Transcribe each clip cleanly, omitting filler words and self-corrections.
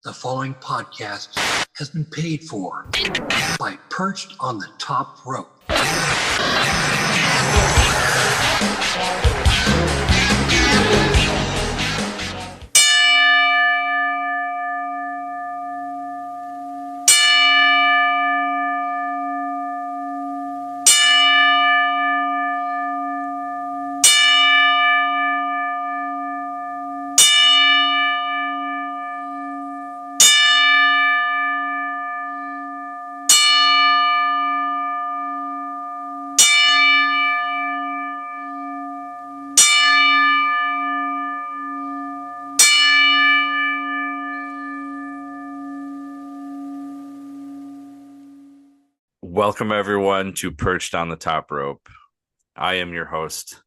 The following podcast has been paid for by Perched on the Top Rope. Welcome, everyone, to Perched on the Top Rope. I am your host,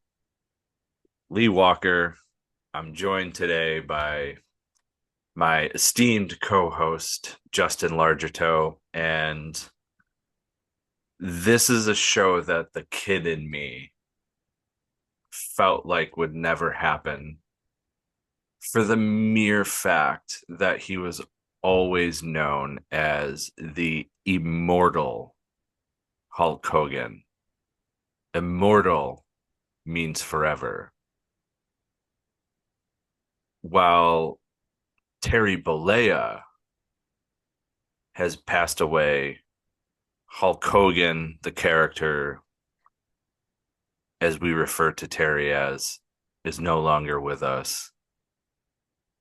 Lee Walker. I'm joined today by my esteemed co-host, Justin Largertoe, and this is a show that the kid in me felt like would never happen for the mere fact that he was always known as the Immortal Hulk Hogan. Immortal means forever. While Terry Bollea has passed away, Hulk Hogan, the character, as we refer to Terry as, is no longer with us.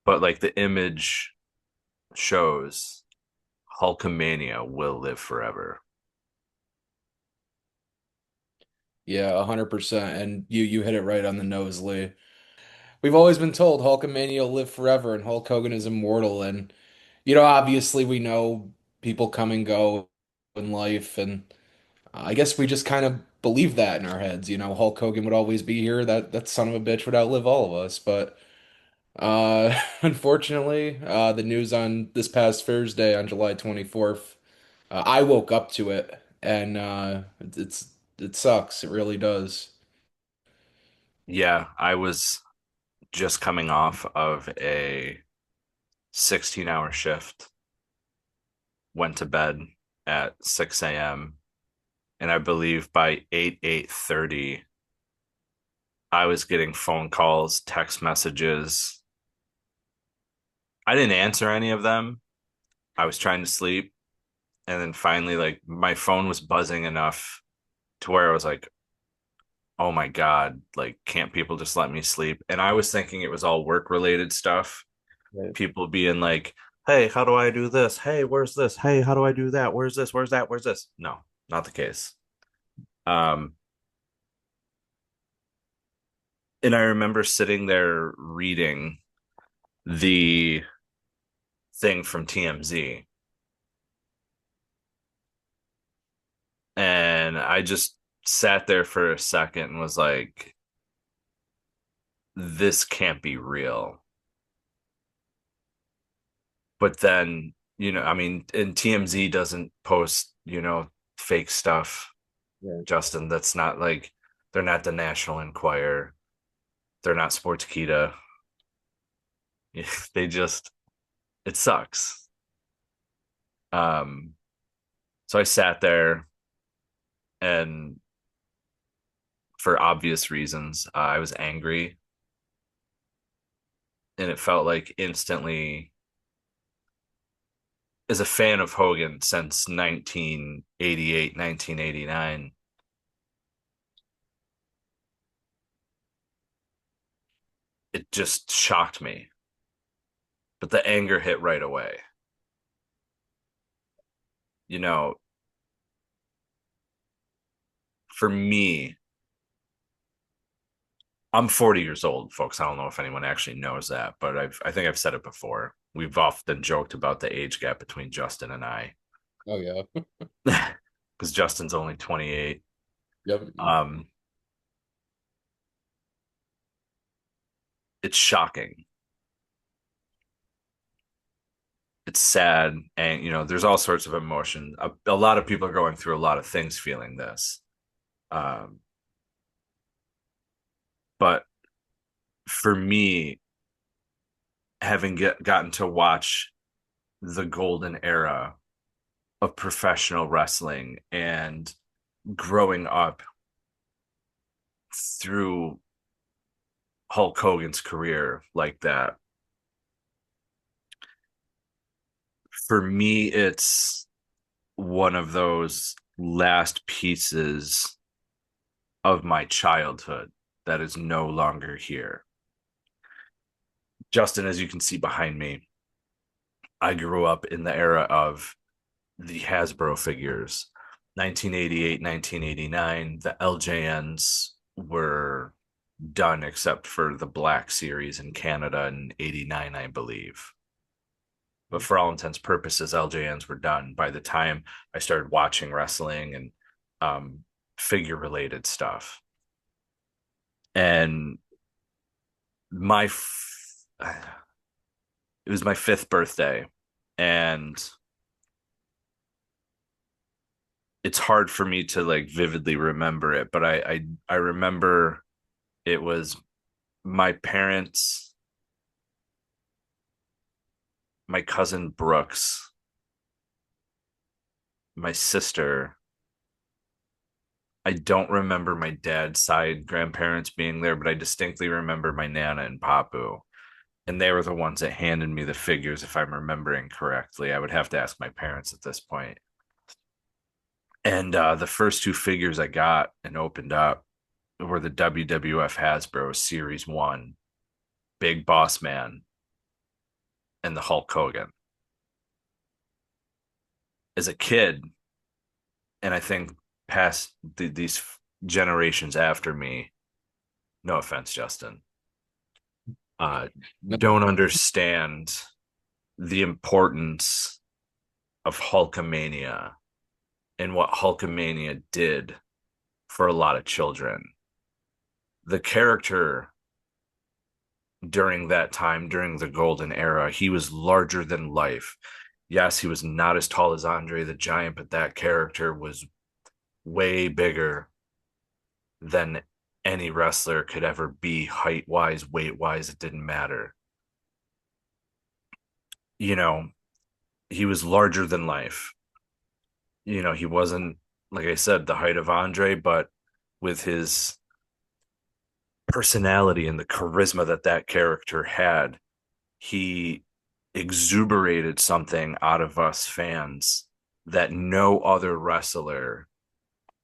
But like the image shows, Hulkamania will live forever. Yeah, 100%. And you hit it right on the nose, Lee. We've always been told Hulkamania will live forever and Hulk Hogan is immortal. And, obviously we know people come and go in life. And I guess we just kind of believe that in our heads. Hulk Hogan would always be here. That son of a bitch would outlive all of us. But unfortunately, the news on this past Thursday on July 24th, I woke up to it. And it sucks. It really does. Yeah, I was just coming off of a 16-hour shift, went to bed at 6 a.m. And I believe by 8:30, I was getting phone calls, text messages. I didn't answer any of them. I was trying to sleep. And then finally, like, my phone was buzzing enough to where I was like, oh my God, like, can't people just let me sleep? And I was thinking it was all work related stuff. Right. People being like, hey, how do I do this? Hey, where's this? Hey, how do I do that? Where's this? Where's that? Where's this? No, not the case. Um, and I remember sitting there reading the thing from TMZ. And I just sat there for a second and was like, this can't be real. But then, I mean, and TMZ doesn't post, fake stuff, Right. Justin. That's not like they're not the National Enquirer. They're not Sportskeeda. They just, it sucks. Um, so I sat there and for obvious reasons, I was angry and it felt like instantly, as a fan of Hogan since 1988, 1989, it just shocked me. But the anger hit right away. You know, for me, I'm 40 years old, folks. I don't know if anyone actually knows that, but I think I've said it before. We've often joked about the age gap between Justin and I, Oh yeah. because Justin's only 28. Yep. Um, it's shocking. It's sad, and there's all sorts of emotion. A lot of people are going through a lot of things feeling this. Um, but for me, having gotten to watch the golden era of professional wrestling and growing up through Hulk Hogan's career like that. For me, it's one of those last pieces of my childhood that is no longer here. Justin, as you can see behind me, I grew up in the era of the Hasbro figures. 1988, 1989, the LJNs were done except for the Black Series in Canada in 89, I believe. But for all intents and purposes, LJNs were done by the time I started watching wrestling and figure related stuff. And my it was my 5th birthday, and it's hard for me to like vividly remember it, but I remember it was my parents, my cousin Brooks, my sister. I don't remember my dad's side grandparents being there, but I distinctly remember my Nana and Papu. And they were the ones that handed me the figures, if I'm remembering correctly. I would have to ask my parents at this point. And the first 2 figures I got and opened up were the WWF Hasbro Series 1, Big Boss Man, and the Hulk Hogan. As a kid, and I think past these generations after me, no offense, Justin, don't understand the importance of Hulkamania and what Hulkamania did for a lot of children. The character during that time, during the golden era, he was larger than life. Yes, he was not as tall as Andre the Giant, but that character was way bigger than any wrestler could ever be, height wise, weight wise. It didn't matter. You know, he was larger than life. You know, he wasn't, like I said, the height of Andre, but with his personality and the charisma that that character had, he exuberated something out of us fans that no other wrestler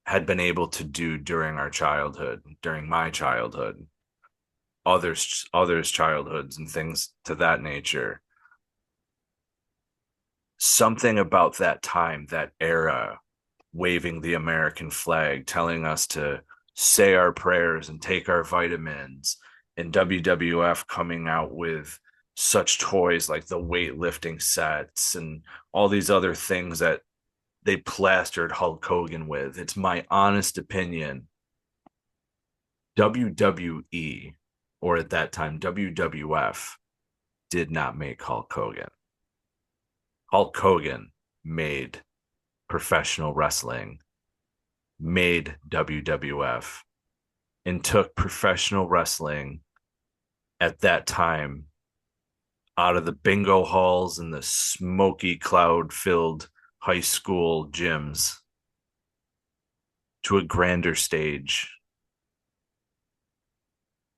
had been able to do during our childhood, during my childhood, others' childhoods, and things to that nature. Something about that time, that era, waving the American flag, telling us to say our prayers and take our vitamins, and WWF coming out with such toys like the weightlifting sets and all these other things that they plastered Hulk Hogan with. It's my honest opinion. WWE, or at that time, WWF, did not make Hulk Hogan. Hulk Hogan made professional wrestling, made WWF, and took professional wrestling at that time out of the bingo halls and the smoky cloud filled high school gyms to a grander stage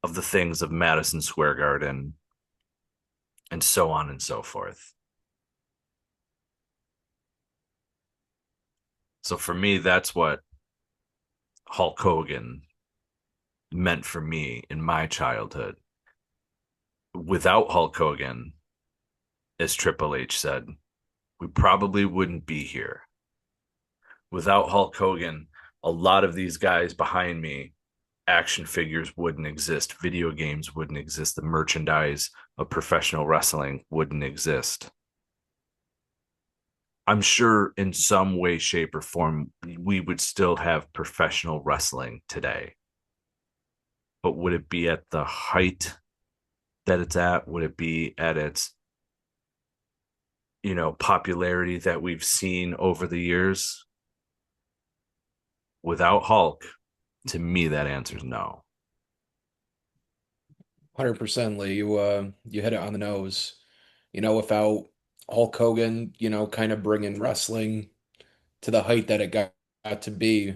of the things of Madison Square Garden and so on and so forth. So for me, that's what Hulk Hogan meant for me in my childhood. Without Hulk Hogan, as Triple H said, we probably wouldn't be here. Without Hulk Hogan, a lot of these guys behind me, action figures wouldn't exist, video games wouldn't exist, the merchandise of professional wrestling wouldn't exist. I'm sure in some way, shape, or form, we would still have professional wrestling today. But would it be at the height that it's at? Would it be at its, popularity that we've seen over the years? Without Hulk, to me, that answer is no. 100%, Lee. You hit it on the nose. Without Hulk Hogan, kind of bringing wrestling to the height that it got to be.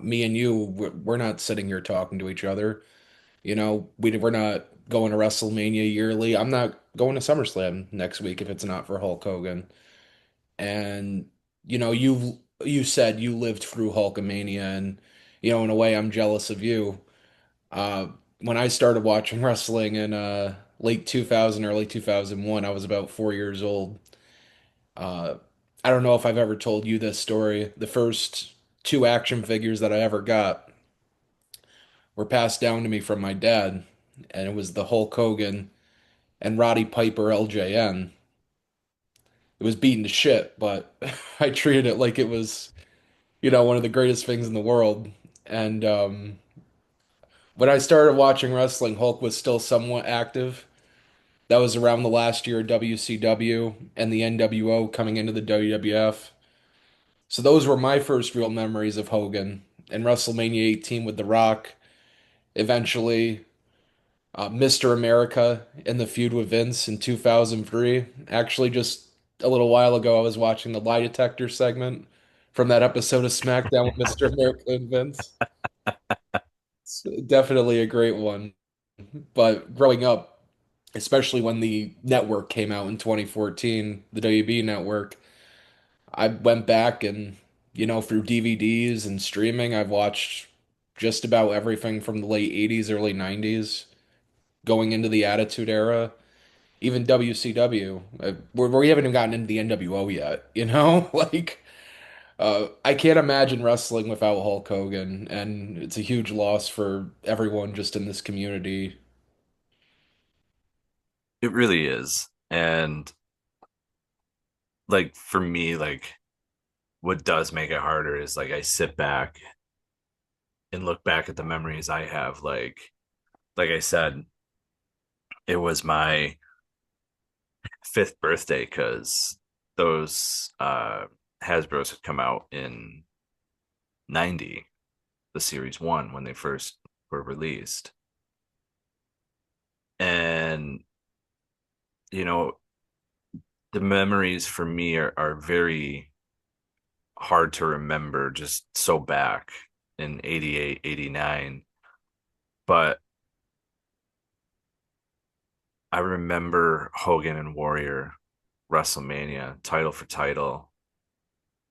Me and you, we're not sitting here talking to each other. We're not going to WrestleMania yearly. I'm not going to SummerSlam next week if it's not for Hulk Hogan. And you said you lived through Hulkamania, and in a way, I'm jealous of you. Uh, when I started watching wrestling in late 2000, early 2001, I was about 4 years old. Uh, I don't know if I've ever told you this story. The first two action figures that I ever got were passed down to me from my dad, and it was the Hulk Hogan and Roddy Piper LJN. It was beaten to shit, but I treated it like it was, one of the greatest things in the world. And when I started watching wrestling, Hulk was still somewhat active. That was around the last year of WCW and the NWO coming into the WWF. So those were my first real memories of Hogan and WrestleMania 18 with The Rock. Eventually, Mr. America in the feud with Vince in 2003. Actually, just a little while ago, I was watching the lie detector segment from that episode of SmackDown with Mr. America and Vince. It's definitely a great one. But growing up, especially when the network came out in 2014, the WB network, I went back and, through DVDs and streaming, I've watched just about everything from the late 80s, early 90s, going into the Attitude Era, even WCW. We haven't even gotten into the NWO yet, Like, I can't imagine wrestling without Hulk Hogan, and it's a huge loss for everyone just in this community. It really is. And like for me, like what does make it harder is like I sit back and look back at the memories I have. Like I said, it was my fifth birthday because those Hasbro's had come out in 90, the series one when they first were released. And you know, the memories for me are very hard to remember just so back in 88, 89. But I remember Hogan and Warrior WrestleMania title for title.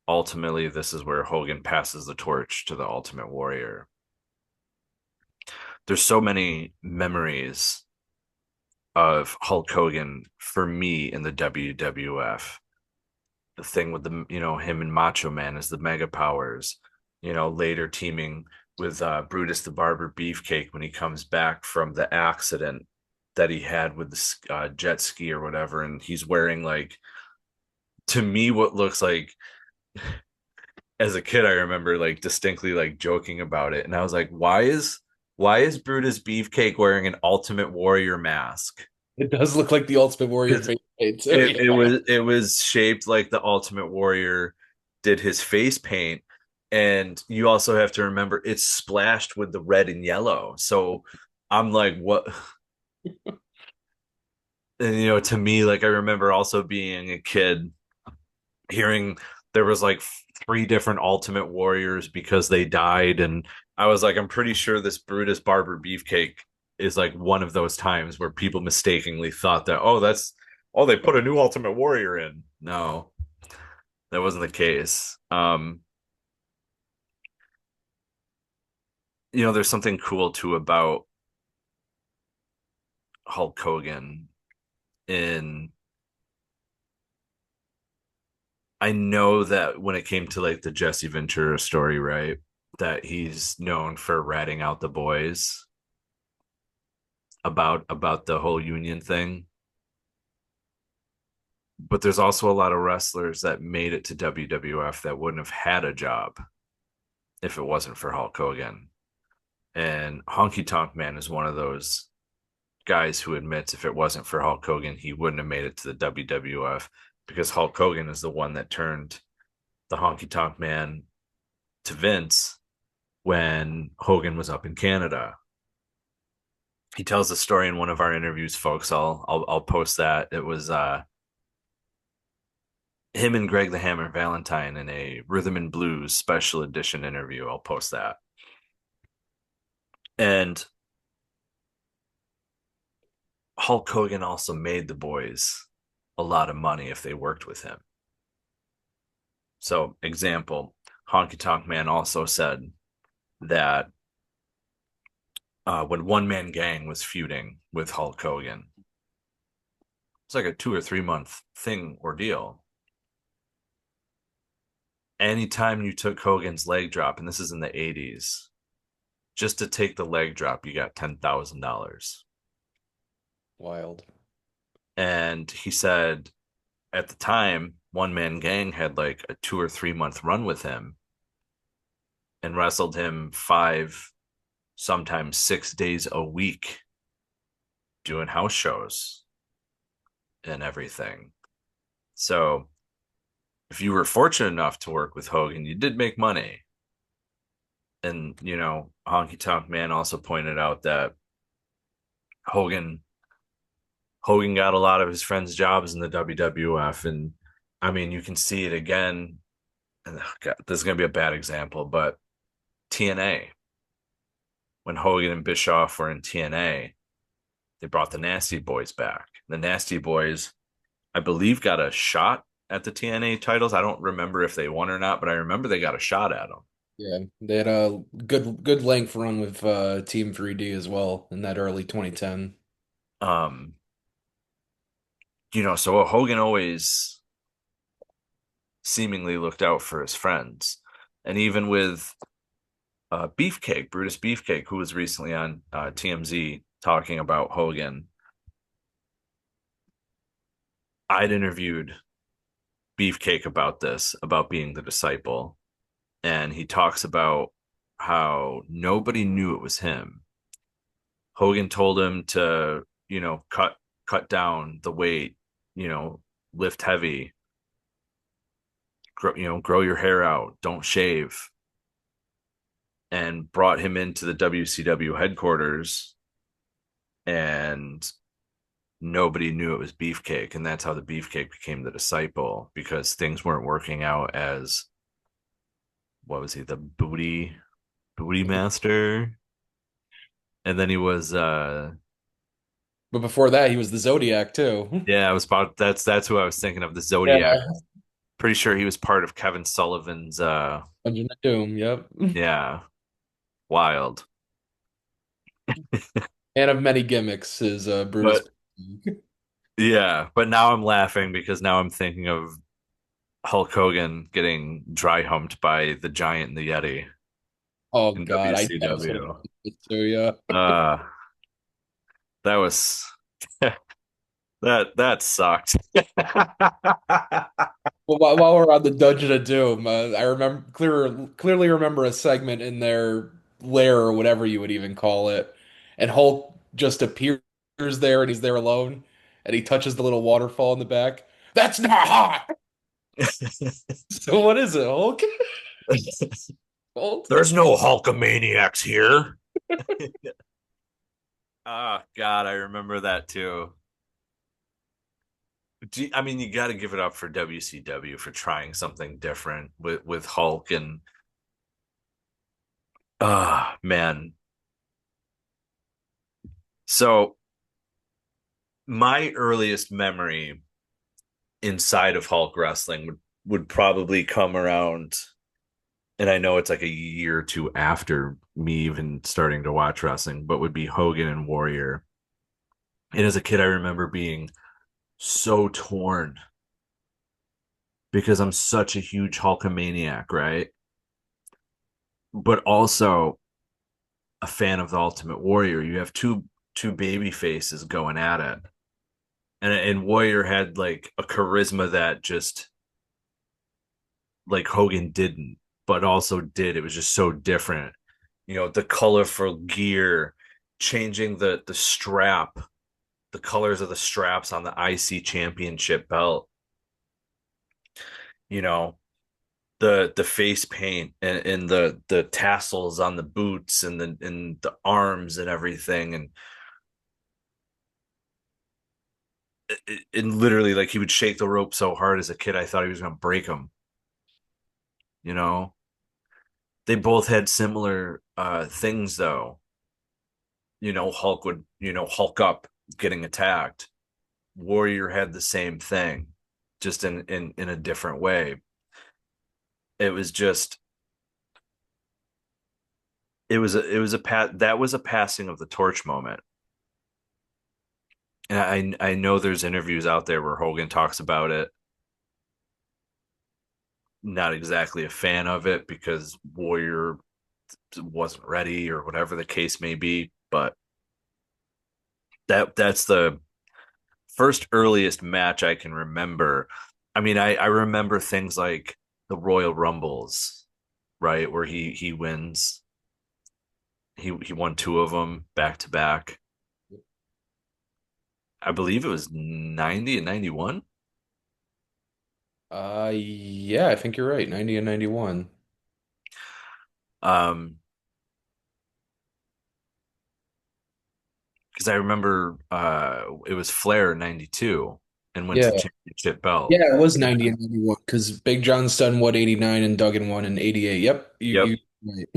Ultimately, this is where Hogan passes the torch to the Ultimate Warrior. There's so many memories of Hulk Hogan for me in the WWF. The thing with him and Macho Man is the mega powers. Later teaming with Brutus the Barber Beefcake when he comes back from the accident that he had with the jet ski or whatever, and he's wearing like, to me, what looks like, as a kid I remember like distinctly like joking about it, and I was like, why is Brutus Beefcake wearing an Ultimate Warrior mask? It does look like the Ultimate Warrior Because face paint too. it was shaped like the Ultimate Warrior did his face paint, and you also have to remember it's splashed with the red and yellow. So I'm like, what? And to me, like I remember also being a kid hearing there was like three different Ultimate Warriors because they died, and I was like, I'm pretty sure this Brutus Barber Beefcake is like one of those times where people mistakenly thought that, they put a new Ultimate Warrior in. No, that wasn't the case. There's something cool too about Hulk Hogan in, I know that when it came to like the Jesse Ventura story, right? That he's known for ratting out the boys about the whole union thing. But there's also a lot of wrestlers that made it to WWF that wouldn't have had a job if it wasn't for Hulk Hogan. And Honky Tonk Man is one of those guys who admits if it wasn't for Hulk Hogan, he wouldn't have made it to the WWF, because Hulk Hogan is the one that turned the Honky Tonk Man to Vince when Hogan was up in Canada. He tells the story in one of our interviews, folks. I'll post that. It was him and Greg the Hammer Valentine in a Rhythm and Blues special edition interview. I'll post that. And Hulk Hogan also made the boys a lot of money if they worked with him. So, example, Honky Tonk Man also said that when One Man Gang was feuding with Hulk Hogan, it's like a 2 or 3 month thing ordeal. Anytime you took Hogan's leg drop, and this is in the 80s, just to take the leg drop, you got $10,000. Wild. And he said at the time, One Man Gang had like a 2 or 3 month run with him and wrestled him 5, sometimes 6 days a week, doing house shows and everything. So if you were fortunate enough to work with Hogan, you did make money. And, Honky Tonk Man also pointed out that Hogan got a lot of his friends' jobs in the WWF. And I mean, you can see it again. And God, this is going to be a bad example, but TNA, when Hogan and Bischoff were in TNA, they brought the Nasty Boys back. The Nasty Boys, I believe, got a shot at the TNA titles. I don't remember if they won or not, but I remember they got a shot at them. Yeah, they had a good length run with Team 3D as well in that early 2010. Um, so Hogan always seemingly looked out for his friends. And even with Beefcake, Brutus Beefcake, who was recently on TMZ talking about Hogan, I'd interviewed Beefcake about this, about being the disciple. And he talks about how nobody knew it was him. Hogan told him to, cut down the weight, lift heavy, grow your hair out, don't shave, and brought him into the WCW headquarters, and nobody knew it was Beefcake. And that's how the Beefcake became the disciple, because things weren't working out as, what was he, the booty master? And then he was But before that, he was the Zodiac too. yeah, I was about that's who I was thinking of, the Zodiac. Yeah, Pretty sure he was part of Kevin Sullivan's Dungeon of Doom. Yep, yeah, wild. and of many gimmicks is Brutus. But yeah, but now I'm laughing because now I'm thinking of Hulk Hogan getting dry humped by the Giant and the Yeti Oh in God, I that was one of WCW. the too. Yeah. Uh that was that sucked. Well, while we're on the Dungeon of Doom, I remember clearly remember a segment in their lair or whatever you would even call it, and Hulk just appears there and he's there alone, and he touches the little waterfall in the back. That's not hot. So what is it, Hulk? Hulk? There's no Hulkamaniacs here. Oh God, I remember that too. I mean, you got to give it up for WCW for trying something different with Hulk. And man. So my earliest memory inside of Hulk wrestling would probably come around, and I know it's like a year or two after me even starting to watch wrestling, but would be Hogan and Warrior. And as a kid, I remember being so torn because I'm such a huge Hulkamaniac, right? But also a fan of the Ultimate Warrior. You have two baby faces going at it. And Warrior had like a charisma that just like Hogan didn't, but also did. It was just so different. The colorful gear, changing the strap, the colors of the straps on the IC championship belt, you know, the face paint and the tassels on the boots and the arms and everything. And and literally like he would shake the rope so hard as a kid, I thought he was going to break him. You know, they both had similar things though. Hulk would, Hulk up getting attacked. Warrior had the same thing, just in a different way. It was just that was a passing of the torch moment. And I know there's interviews out there where Hogan talks about it. Not exactly a fan of it because Warrior wasn't ready or whatever the case may be, but that's the first earliest match I can remember. I mean, I remember things like the Royal Rumbles, right, where he wins. He won two of them back to back. I believe it was 90 and 91. Yeah, I think you're right. 90 and 91. Um, because I remember it was Flair in 92 and wins Yeah. the championship belt. Yeah, it was 90 and 91 because Big John's done what 89 and Duggan won in 88. Yep. Yep. You right.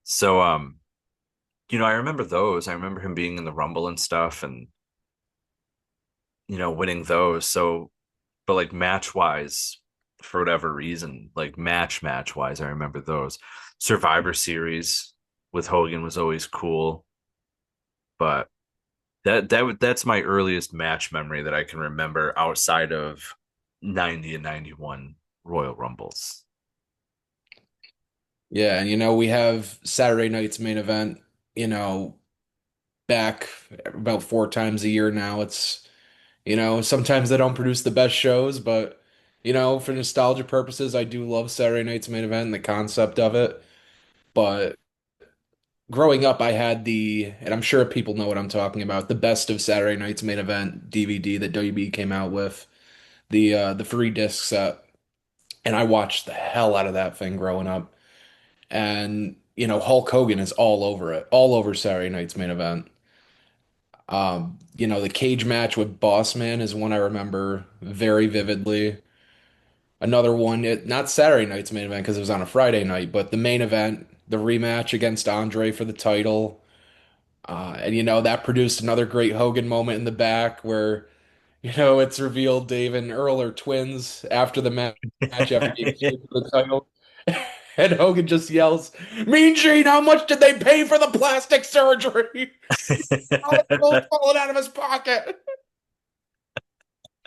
So I remember those. I remember him being in the Rumble and stuff and winning those. So but like match wise, for whatever reason, like match wise, I remember those. Survivor Series with Hogan was always cool, but that's my earliest match memory that I can remember outside of 90 and 91 Royal Rumbles. Yeah, and we have Saturday night's main event, you know, back about 4 times a year now. Sometimes they don't produce the best shows, but for nostalgia purposes, I do love Saturday night's main event and the concept of it. But growing up, I had and I'm sure people know what I'm talking about, the best of Saturday night's main event DVD that WB came out with, the 3 disc set, and I watched the hell out of that thing growing up. And Hulk Hogan is all over it, all over Saturday night's main event. The cage match with Boss Man is one I remember very vividly. Another one, not Saturday night's main event because it was on a Friday night, but the main event, the rematch against Andre for the title. And that produced another great Hogan moment in the back where it's revealed Dave and Earl are twins after the match after getting stripped of the title. And Hogan just yells, "Mean Gene, how much did they pay for the plastic surgery?" All the gold falling out of his pocket.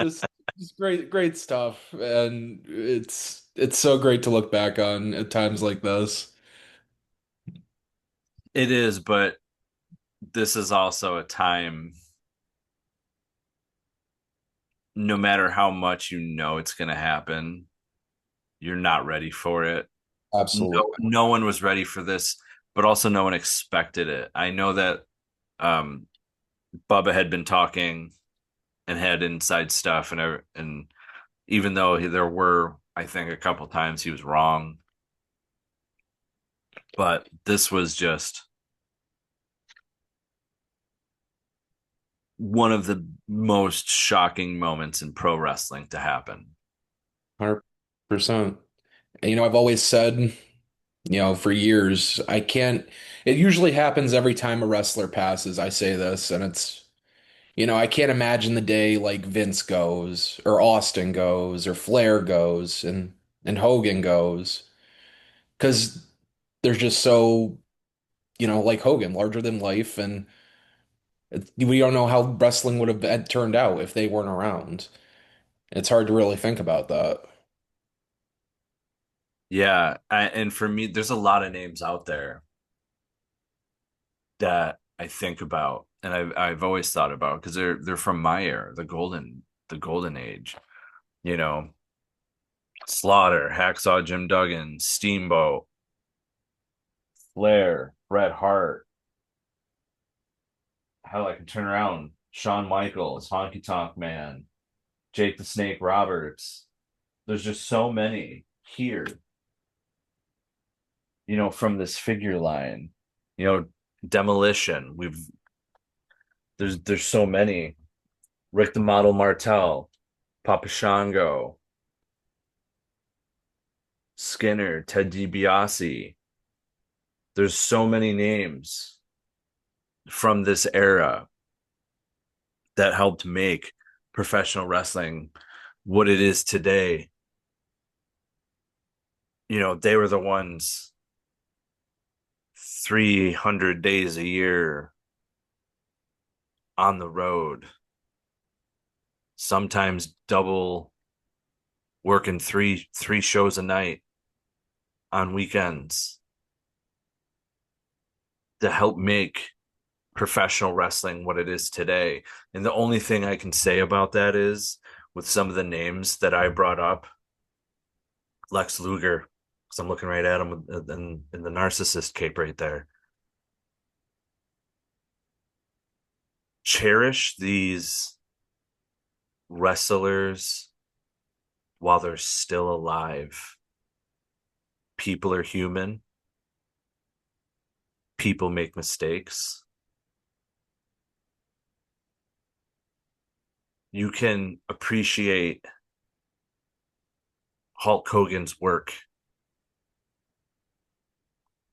Just, just great, great stuff. And it's so great to look back on at times like this. It is, but this is also a time, no matter how much it's going to happen, you're not ready for it. Absolutely. No one was ready for this, but also no one expected it. I know that um, Bubba had been talking and had inside stuff, and even though there were, I think, a couple times he was wrong, but this was just one of the most shocking moments in pro wrestling to happen. 100%. And I've always said, for years, it usually happens every time a wrestler passes. I say this, and I can't imagine the day like Vince goes, or Austin goes, or Flair goes, and Hogan goes, because they're just so, like Hogan, larger than life, and we don't know how wrestling would have turned out if they weren't around. It's hard to really think about that. Yeah, and for me, there's a lot of names out there that I think about, and I've always thought about because they're from my era, the golden age. You know, Slaughter, Hacksaw Jim Duggan, Steamboat, Flair, Bret Hart. How I can turn around, Shawn Michaels, Honky Tonk Man, Jake the Snake Roberts. There's just so many here, from this figure line. You know, Demolition. There's so many. Rick the Model Martel, Papa Shango, Skinner, Ted DiBiase. There's so many names from this era that helped make professional wrestling what it is today. You know, they were the ones 300 days a year on the road, sometimes double working three shows a night on weekends to help make professional wrestling what it is today. And the only thing I can say about that is with some of the names that I brought up, Lex Luger, because I'm looking right at him in the narcissist cape right there. Cherish these wrestlers while they're still alive. People are human. People make mistakes. You can appreciate Hulk Hogan's work.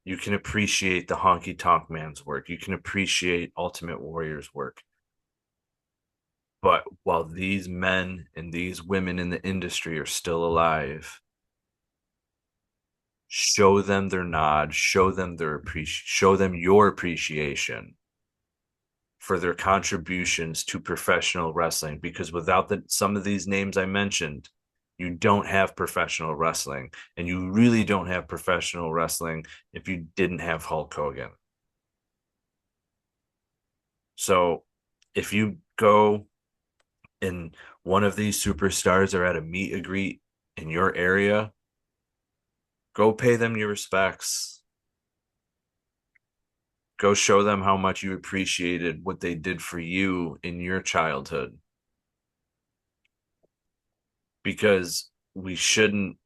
You can appreciate the Honky Tonk Man's work. You can appreciate Ultimate Warrior's work. But while these men and these women in the industry are still alive, show them their nod, show them your appreciation for their contributions to professional wrestling, because without some of these names I mentioned, you don't have professional wrestling, and you really don't have professional wrestling if you didn't have Hulk Hogan. So if you go and one of these superstars are at a meet and greet in your area, go pay them your respects. Go show them how much you appreciated what they did for you in your childhood. Because we shouldn't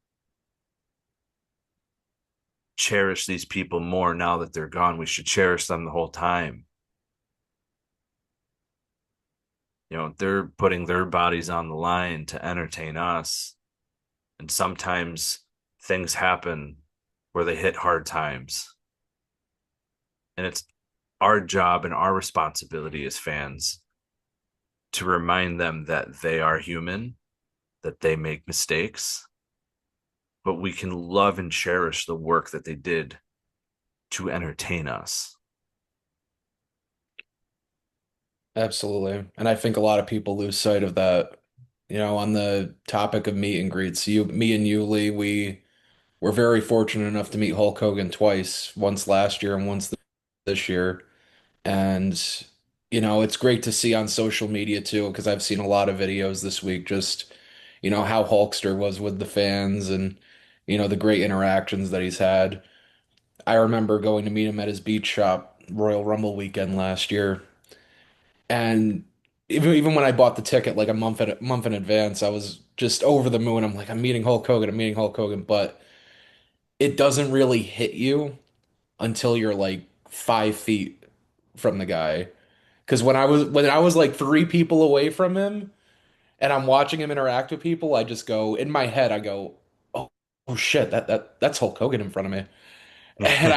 cherish these people more now that they're gone. We should cherish them the whole time. You know, they're putting their bodies on the line to entertain us. And sometimes things happen where they hit hard times. And it's our job and our responsibility as fans to remind them that they are human, that they make mistakes, but we can love and cherish the work that they did to entertain us. Absolutely. And I think a lot of people lose sight of that. You know, on the topic of meet and greets, me and you, Lee, we were very fortunate enough to meet Hulk Hogan twice, once last year and once this year. And, you know, it's great to see on social media too, because I've seen a lot of videos this week, just, you know, how Hulkster was with the fans and, you know, the great interactions that he's had. I remember going to meet him at his beach shop Royal Rumble weekend last year. And even when I bought the ticket like a month in advance, I was just over the moon. I'm like, I'm meeting Hulk Hogan, I'm meeting Hulk Hogan, but it doesn't really hit you until you're like 5 feet from the guy. Because when I was like 3 people away from him and I'm watching him interact with people, I just go in my head, I go, oh shit, that's Hulk Hogan in front of me. And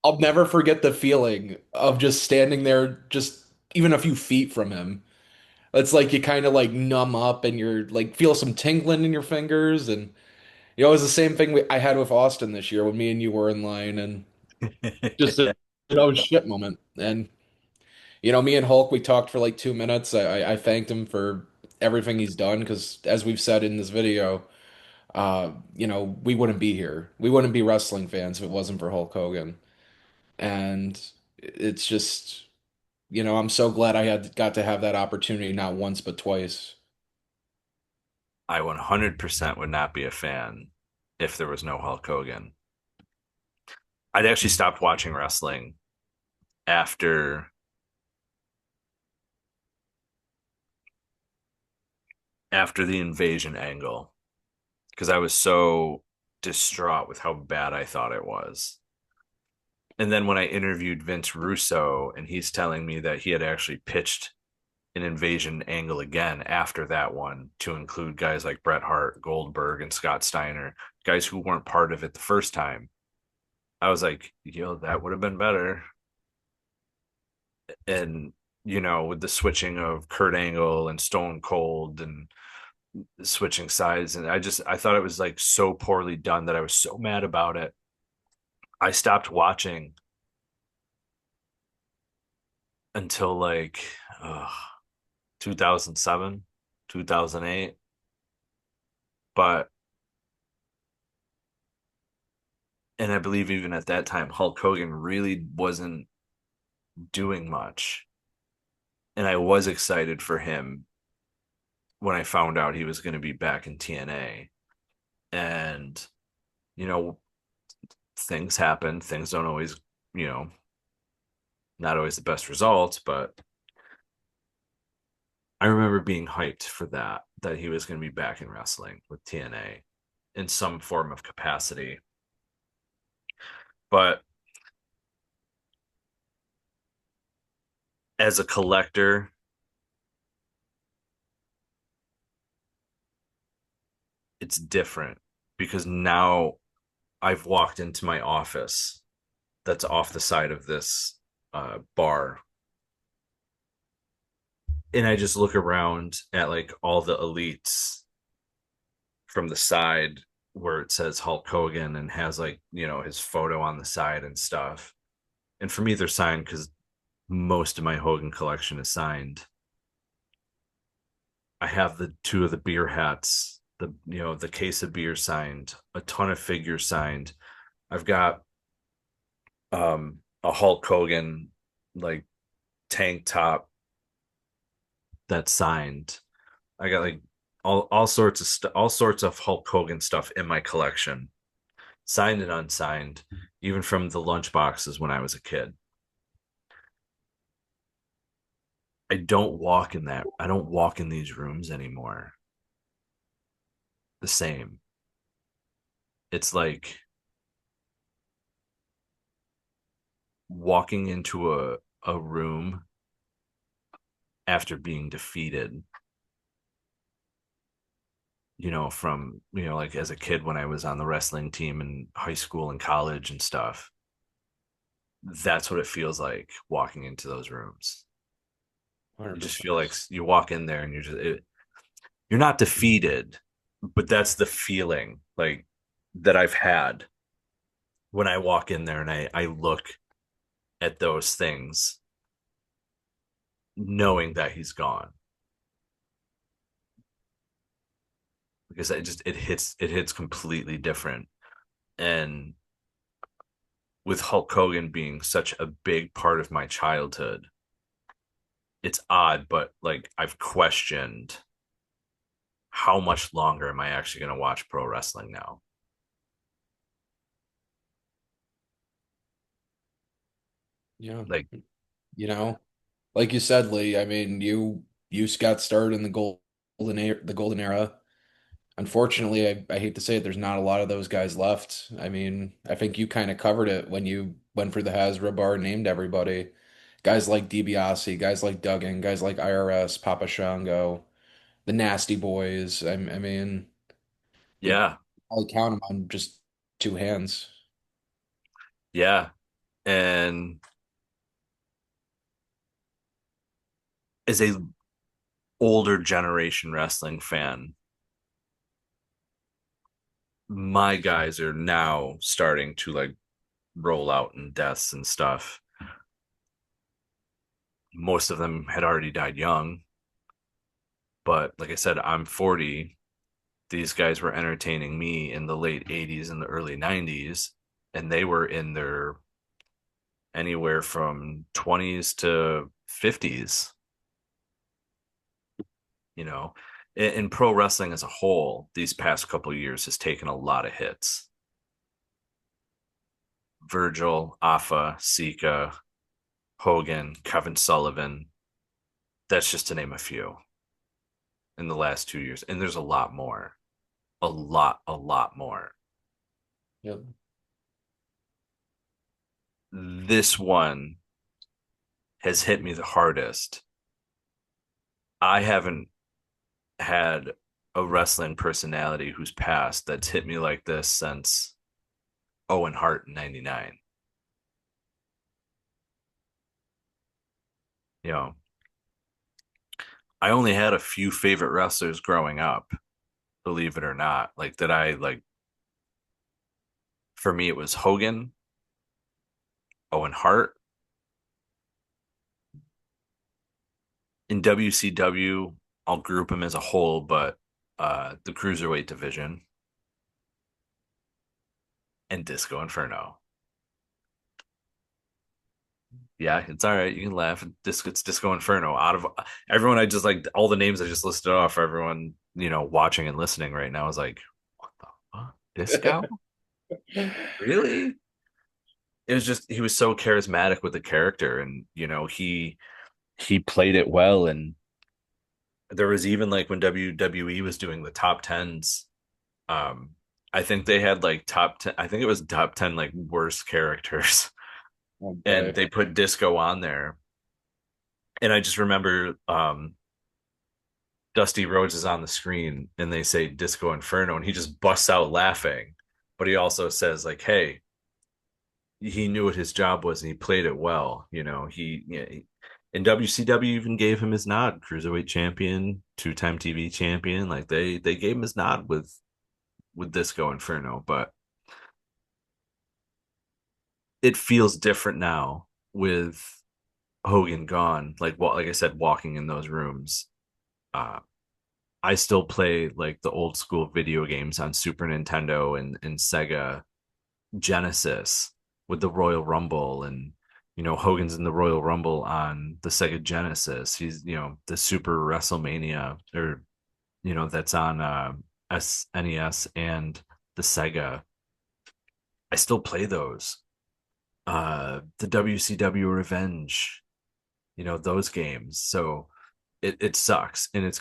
I'll never forget the feeling of just standing there, just even a few feet from him. It's like you kind of like numb up and you're like feel some tingling in your fingers. And you know, it was the same thing I had with Austin this year when me and you were in line and just a oh shit moment. And you know, me and Hulk, we talked for like 2 minutes. I thanked him for everything he's done because, as we've said in this video, you know, we wouldn't be here. We wouldn't be wrestling fans if it wasn't for Hulk Hogan. And it's just, you know, I'm so glad I had got to have that opportunity not once but twice. I 100% would not be a fan if there was no Hulk Hogan. I'd actually stopped watching wrestling after the invasion angle because I was so distraught with how bad I thought it was. And then when I interviewed Vince Russo and he's telling me that he had actually pitched an invasion angle again after that one to include guys like Bret Hart, Goldberg, and Scott Steiner, guys who weren't part of it the first time. I was like, that would have been better. And, with the switching of Kurt Angle and Stone Cold and switching sides. And I thought it was like so poorly done that I was so mad about it. I stopped watching until like 2007, 2008. But, and I believe even at that time, Hulk Hogan really wasn't doing much. And I was excited for him when I found out he was going to be back in TNA. And, you know, things happen. Things don't always, you know, not always the best results, but I remember being hyped for that he was going to be back in wrestling with TNA in some form of capacity. But as a collector, it's different because now I've walked into my office that's off the side of this bar, and I just look around at like all the elites from the side where it says Hulk Hogan and has like, his photo on the side and stuff. And for me, they're signed because most of my Hogan collection is signed. I have the two of the beer hats, the case of beer signed, a ton of figures signed. I've got a Hulk Hogan like tank top that's signed. I got like all sorts of all sorts of Hulk Hogan stuff in my collection, signed and unsigned, even from the lunch boxes when I was a kid. I don't walk in these rooms anymore the same. It's like walking into a room after being defeated, from, like as a kid when I was on the wrestling team in high school and college and stuff. That's what it feels like walking into those rooms. You just 100%. feel like you walk in there and you're not defeated, but that's the feeling like that I've had when I walk in there and I look at those things knowing that he's gone, because it hits completely different. And with Hulk Hogan being such a big part of my childhood, it's odd, but like I've questioned how much longer am I actually going to watch pro wrestling now? Yeah. Like, You know, like you said, Lee, I mean, you got started in the golden era. Unfortunately, I hate to say it, there's not a lot of those guys left. I mean, I think you kind of covered it when you went for the Hasbro bar and named everybody. Guys like DiBiase, guys like Duggan, guys like IRS, Papa Shango, the Nasty Boys. I mean, you yeah, probably count them on just two hands. yeah. And as a older generation wrestling fan, my guys are now starting to like roll out in deaths and stuff. Most of them had already died young, but like I said, I'm 40. These guys were entertaining me in the late 80s and the early 90s, and they were in their anywhere from 20s to 50s. you know in pro wrestling as a whole, these past couple years has taken a lot of hits. Virgil, Afa, Sika, Hogan, Kevin Sullivan, that's just to name a few, in the last 2 years, and there's a lot more, a lot more. Yep. This one has hit me the hardest I haven't had a wrestling personality who's passed that's hit me like this since Owen Hart in '99. You know, I only had a few favorite wrestlers growing up, believe it or not. Like that I like for me it was Hogan, Owen Hart. In WCW, I'll group him as a whole, but the cruiserweight division and Disco Inferno. Yeah, it's all right. You can laugh. It's Disco Inferno. Out of everyone, I just like all the names I just listed off. Everyone, watching and listening right now is like, what the fuck? Disco? Really? It was just he was so charismatic with the character, and he played it well. And there was even like when WWE was doing the top tens, um, I think they had like top 10. I think it was top 10 like worst characters, Oh and boy. they put Disco on there. And I just remember Dusty Rhodes is on the screen and they say Disco Inferno and he just busts out laughing. But he also says, like, hey, he knew what his job was and he played it well. And WCW even gave him his nod, cruiserweight champion, two-time TV champion. Like they gave him his nod with Disco Inferno, but it feels different now with Hogan gone. Like I said, walking in those rooms. Uh, I still play like the old school video games on Super Nintendo and Sega Genesis with the Royal Rumble, and Hogan's in the Royal Rumble on the Sega Genesis. He's the Super WrestleMania, or that's on SNES and the Sega. I still play those. The WCW Revenge, those games. So it sucks, and it's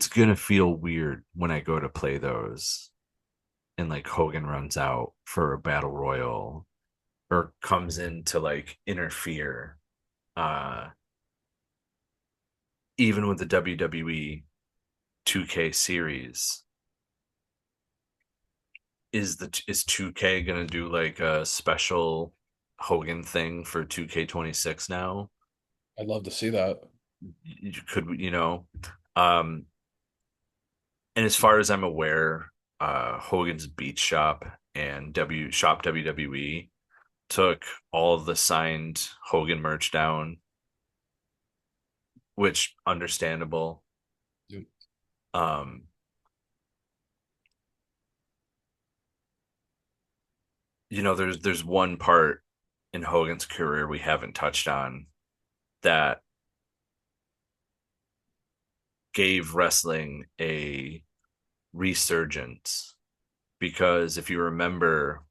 gonna feel weird when I go to play those and like Hogan runs out for a battle royal or comes in to like interfere. Uh Even with the WWE 2K series, is 2K gonna do like a special Hogan thing for 2K26 now? I'd love to see that. Um and as far as I'm aware, Hogan's Beach Shop and W Shop WWE took all of the signed Hogan merch down, which understandable. Dude, Um, there's one part in Hogan's career we haven't touched on that gave wrestling a resurgence, because if you remember,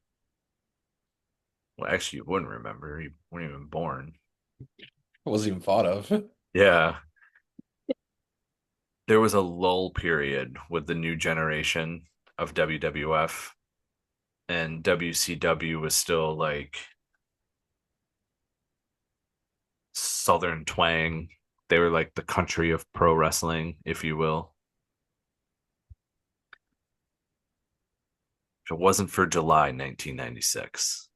well, actually you wouldn't remember, you weren't even born. I wasn't even thought of. Yeah, there was a lull period with the new generation of WWF, and WCW was still like Southern twang. They were like the country of pro wrestling, if you will. If it wasn't for July 1996,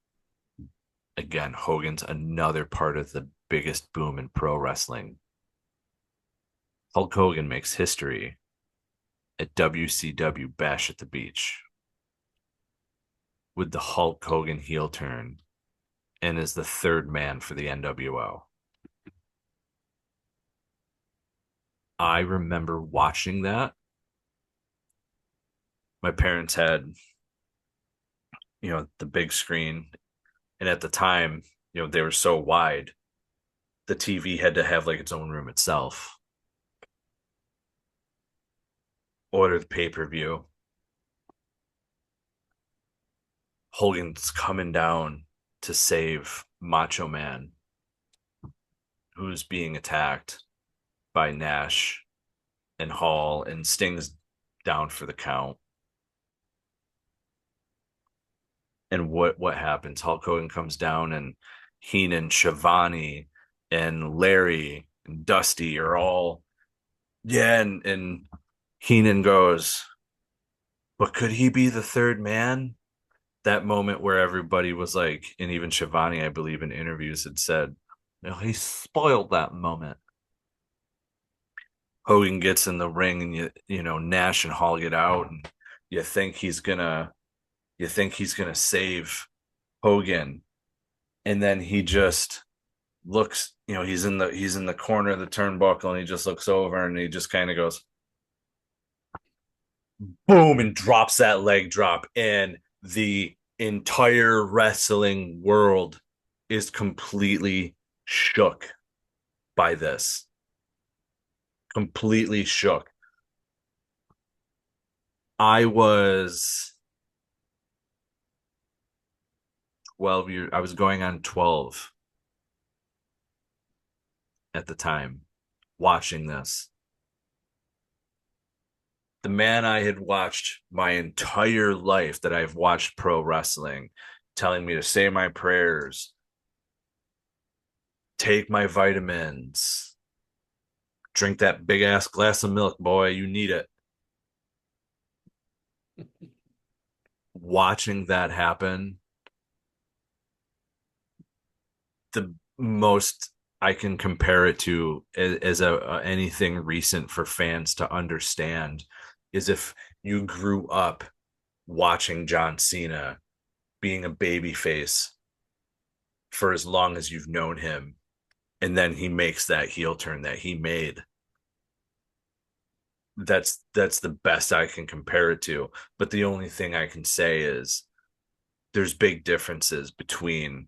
again, Hogan's another part of the biggest boom in pro wrestling. Hulk Hogan makes history at WCW Bash at the Beach with the Hulk Hogan heel turn and is the third man for the NWO. I remember watching that. My parents had, the big screen, and at the time, they were so wide, the TV had to have like its own room itself. Order the pay-per-view. Hogan's coming down to save Macho Man, who's being attacked by Nash and Hall, and Sting's down for the count. And what happens? Hulk Hogan comes down, and Heenan, Schiavone, and Larry and Dusty are all, yeah, and Heenan goes, but could he be the third man? That moment where everybody was like, and even Shivani, I believe, in interviews had said, he spoiled that moment. Hogan gets in the ring, and Nash and Hall get out, and you think he's gonna save Hogan, and then he just looks, he's in the corner of the turnbuckle, and he just looks over, and he just kind of goes boom and drops that leg drop, and the entire wrestling world is completely shook by this. Completely shook. I was 12 years, I was going on 12 at the time watching this. The man I had watched my entire life, that I've watched pro wrestling, telling me to say my prayers, take my vitamins, drink that big ass glass of milk, boy, you need it. Watching that happen, the most I can compare it to as anything recent for fans to understand is if you grew up watching John Cena being a baby face for as long as you've known him, and then he makes that heel turn that he made. That's the best I can compare it to. But the only thing I can say is there's big differences between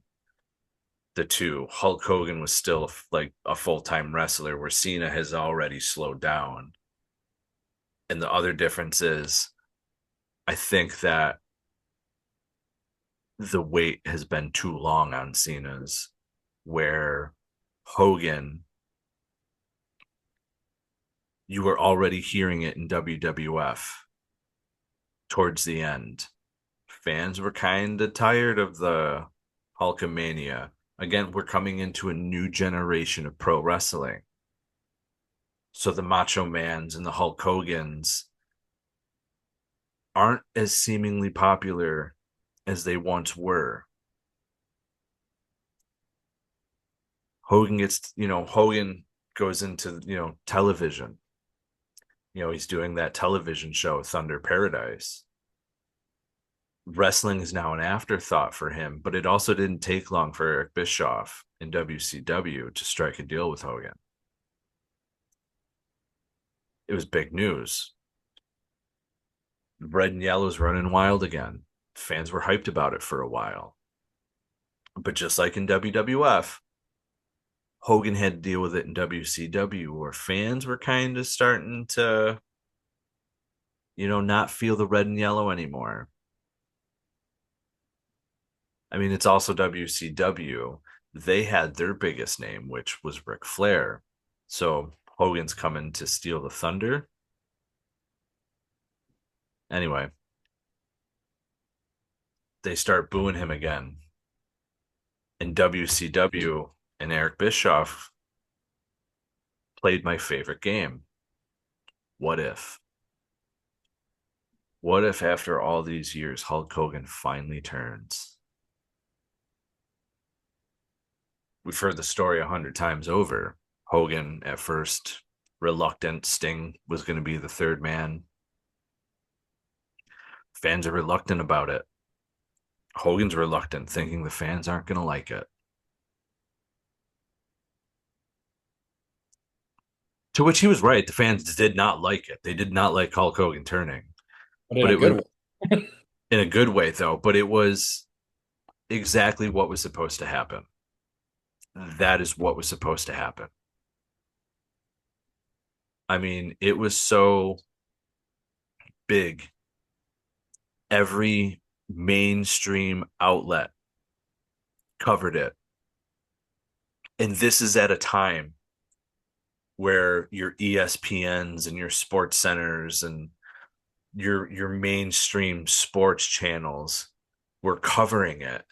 the two. Hulk Hogan was still like a full-time wrestler, where Cena has already slowed down. And the other difference is, I think that the wait has been too long on Cena's, where Hogan, you were already hearing it in WWF towards the end. Fans were kind of tired of the Hulkamania. Again, we're coming into a new generation of pro wrestling. So the Macho Mans and the Hulk Hogans aren't as seemingly popular as they once were. Hogan goes into, television. He's doing that television show, Thunder Paradise. Wrestling is now an afterthought for him, but it also didn't take long for Eric Bischoff in WCW to strike a deal with Hogan. It was big news. Red and yellow's running wild again. Fans were hyped about it for a while. But just like in WWF, Hogan had to deal with it in WCW, where fans were kind of starting to, not feel the red and yellow anymore. I mean, it's also WCW. They had their biggest name, which was Ric Flair. So Hogan's coming to steal the thunder. Anyway, they start booing him again. And WCW and Eric Bischoff played my favorite game. What if? What if after all these years, Hulk Hogan finally turns? We've heard the story 100 times over. Hogan, at first, reluctant. Sting was going to be the third man. Fans are reluctant about it. Hogan's reluctant, thinking the fans aren't going to like it. To which he was right. The fans did not like it. They did not like Hulk Hogan turning. But in a good way, though. But it was exactly what was supposed to happen. That is what was supposed to happen. I mean, it was so big. Every mainstream outlet covered it. And this is at a time where your ESPNs and your sports centers and your mainstream sports channels were covering it.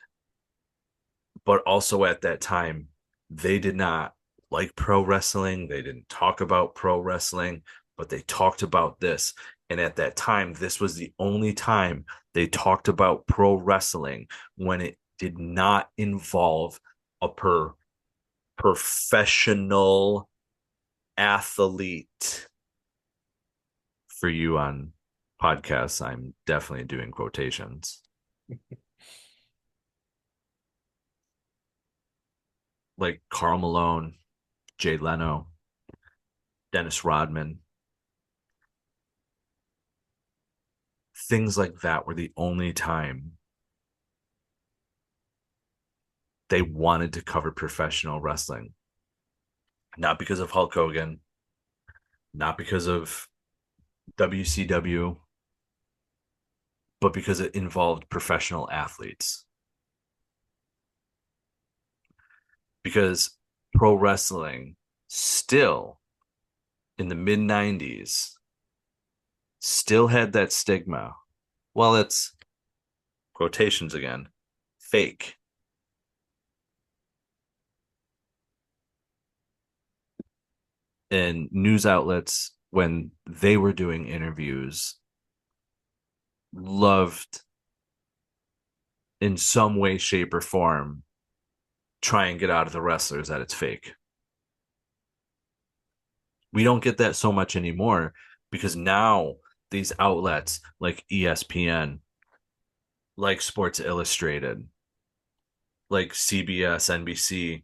But also at that time, they did not like pro wrestling. They didn't talk about pro wrestling, but they talked about this. And at that time, this was the only time they talked about pro wrestling when it did not involve a professional athlete. For you on podcasts, I'm definitely doing quotations. Like Karl Malone, Jay Leno, Dennis Rodman. Things like that were the only time they wanted to cover professional wrestling. Not because of Hulk Hogan, not because of WCW, but because it involved professional athletes. Because pro wrestling still in the mid 90s still had that stigma. Well, it's quotations again, fake. And news outlets, when they were doing interviews, loved in some way, shape, or form try and get out of the wrestlers that it's fake. We don't get that so much anymore because now these outlets like ESPN, like Sports Illustrated, like CBS, NBC,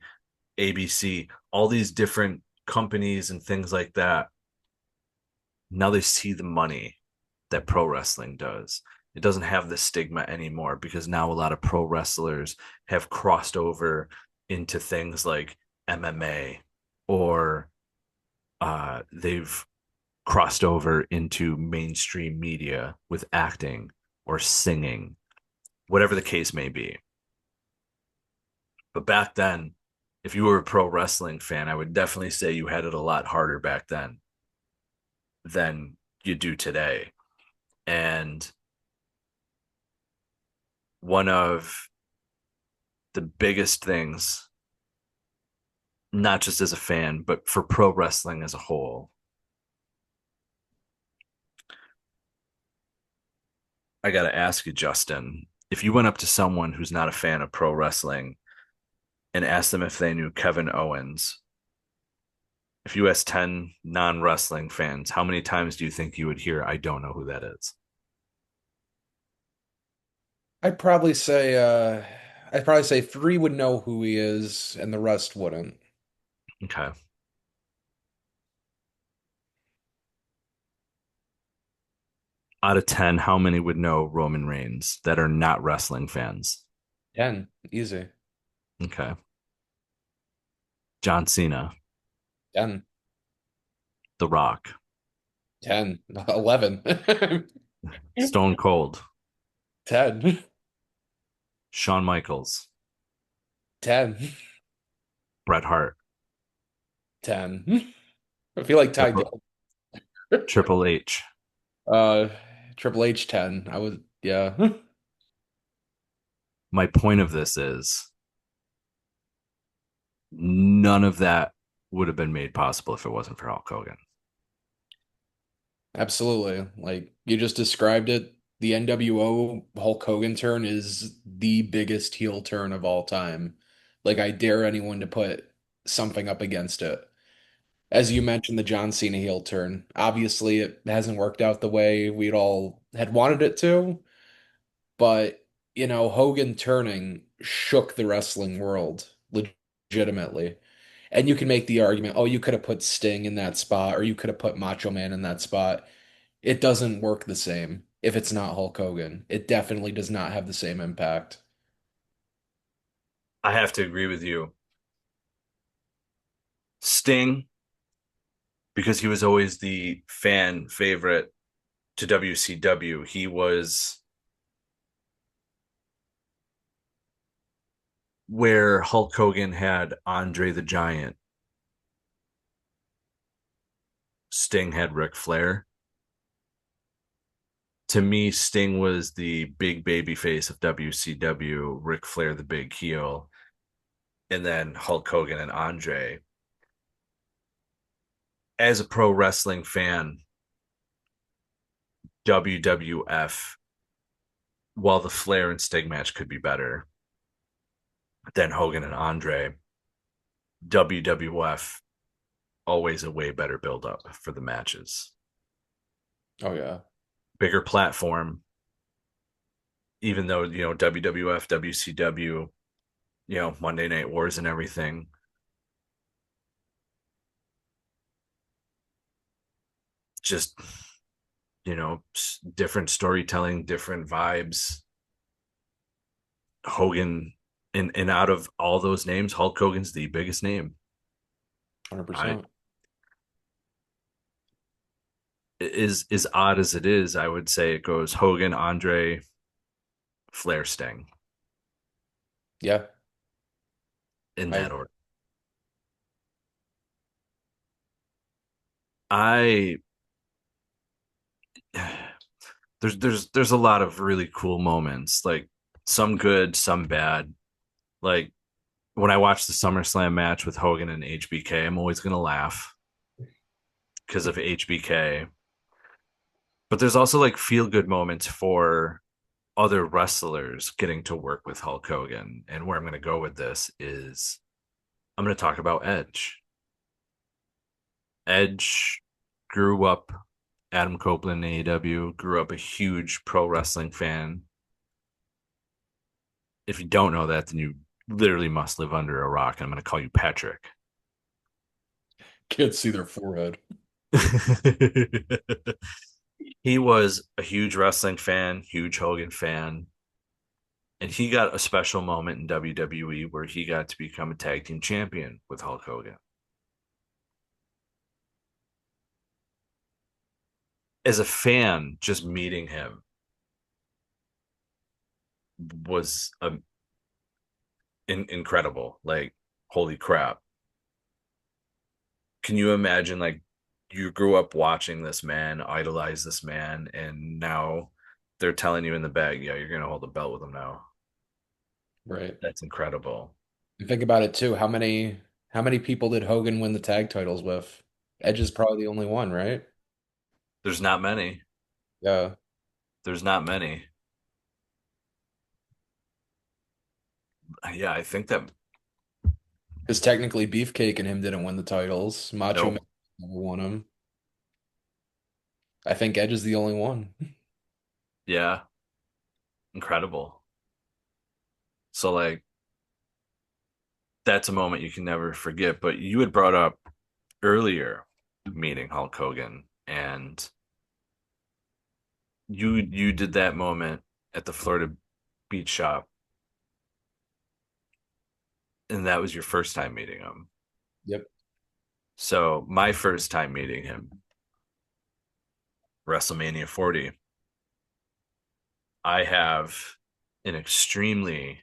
ABC, all these different companies and things like that, now they see the money that pro wrestling does. It doesn't have the stigma anymore because now a lot of pro wrestlers have crossed over into things like MMA, or they've crossed over into mainstream media with acting or singing, whatever the case may be. But back then, if you were a pro wrestling fan, I would definitely say you had it a lot harder back then than you do today. And one of the biggest things, not just as a fan, but for pro wrestling as a whole, I got to ask you, Justin, if you went up to someone who's not a fan of pro wrestling and asked them if they knew Kevin Owens, if you asked 10 non wrestling fans, how many times do you think you would hear, I don't know who that is? I'd probably say I'd probably say three would know who he is and the rest wouldn't. Okay. Out of 10, how many would know Roman Reigns that are not wrestling fans? 10, easy. Okay. John Cena, 10, The Rock, 10, 11, Stone Cold, 10, Shawn Michaels, 10, Bret Hart, 10. I feel like Ty Triple, Dilton. Triple H. Uh, Triple H 10. I would, yeah. My point of this is none of that would have been made possible if it wasn't for Hulk Hogan. Absolutely. Like you just described it. The NWO Hulk Hogan turn is the biggest heel turn of all time. Like I dare anyone to put something up against it. As you mentioned, the John Cena heel turn. Obviously, it hasn't worked out the way we'd all had wanted it to, but Hogan turning shook the wrestling world legitimately. And you can make the argument, oh, you could have put Sting in that spot, or you could have put Macho Man in that spot. It doesn't work the same if it's not Hulk Hogan. It definitely does not have the same impact. I have to agree with you. Sting, because he was always the fan favorite to WCW, he was where Hulk Hogan had Andre the Giant. Sting had Ric Flair. To me, Sting was the big baby face of WCW, Ric Flair the big heel, and then Hulk Hogan and Andre. as a pro wrestling fan, WWF, while the Flair and Sting match could be better than Hogan and Andre, WWF always a way better build up for the matches. Oh yeah. Bigger platform, even though, WWF, WCW, Monday Night Wars and everything. Just, different storytelling, different vibes. Hogan, and out of all those names, Hulk Hogan's the biggest name. I 100%. is as odd as it is, I would say it goes Hogan, Andre, Flair, Sting Yeah, in I that agree. order. I there's a lot of really cool moments, like some good, some bad. Like when I watch the SummerSlam match with Hogan and HBK, I'm always gonna laugh because of HBK. But there's also like feel good moments for other wrestlers getting to work with Hulk Hogan. And where I'm going to go with this is I'm going to talk about Edge. Edge grew up Adam Copeland in AEW, grew up a huge pro wrestling fan. If you don't know that, then you literally must live under a rock. And I'm going to call you Patrick. Can't see their forehead. He was a huge wrestling fan, huge Hogan fan. And he got a special moment in WWE where he got to become a tag team champion with Hulk Hogan. As a fan, just meeting him was incredible. Like, holy crap. Can you imagine, like, you grew up watching this man, idolize this man, and now they're telling you in the bag, yeah, you're going to hold the belt with him now. Right. That's incredible. And think about it too. How many people did Hogan win the tag titles with? Edge is probably the only one, right? There's not many. Yeah. There's not many. Yeah, I think that, Because technically Beefcake and him didn't win the titles. Macho Man nope. never won them. I think Edge is the only one. Yeah, incredible. So, like, that's a moment you can never forget. But you had brought up earlier meeting Hulk Hogan, and you did that moment at the Florida beach shop, and that was your first time meeting him. Yep. So my first time meeting him, WrestleMania 40, I have an extremely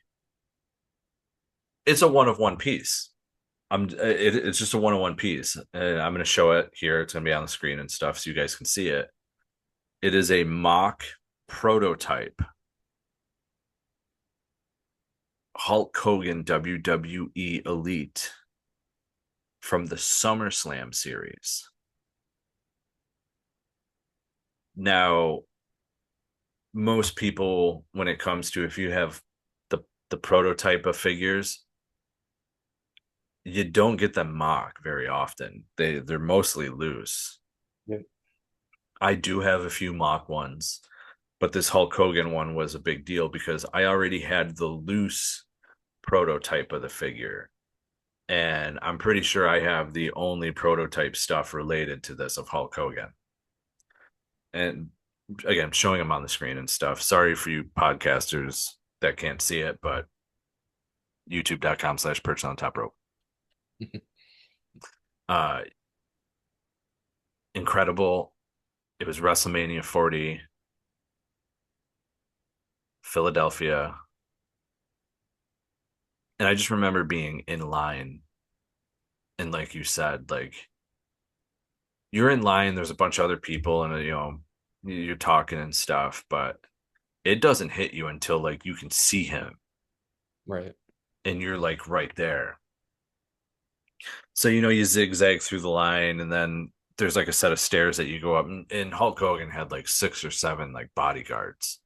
it's a one of one piece. It's just a one of one piece, and I'm going to show it here. It's going to be on the screen and stuff, so you guys can see it. It is a mock prototype Hulk Hogan WWE Elite from the SummerSlam series. Now, most people, when it comes to if you have the prototype of figures, you don't get them mock very often. They're mostly loose. Yep. I do have a few mock ones, but this Hulk Hogan one was a big deal because I already had the loose prototype of the figure. And I'm pretty sure I have the only prototype stuff related to this of Hulk Hogan. And again, showing them on the screen and stuff. Sorry for you podcasters that can't see it, but youtube.com/perch on the top rope. Uh, incredible. It was WrestleMania 40, Philadelphia. And I just remember being in line. And like you said, like you're in line, there's a bunch of other people, and you're talking and stuff, but it doesn't hit you until like you can see him Right. and you're like right there. So you zigzag through the line, and then there's like a set of stairs that you go up, and Hulk Hogan had like 6 or 7 like bodyguards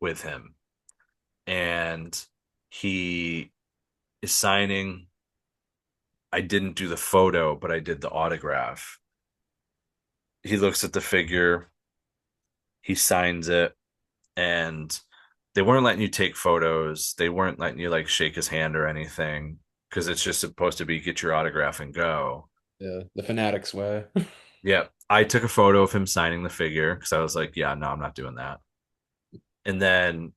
with him, and he is signing. I didn't do the photo, but I did the autograph. He looks at the figure, he signs it, and they weren't letting you take photos. They weren't letting you like shake his hand or anything because it's just supposed to be get your autograph and go. Yeah, the Fanatics way. Yeah. I took a photo of him signing the figure because I was like, yeah, no, I'm not doing that. And then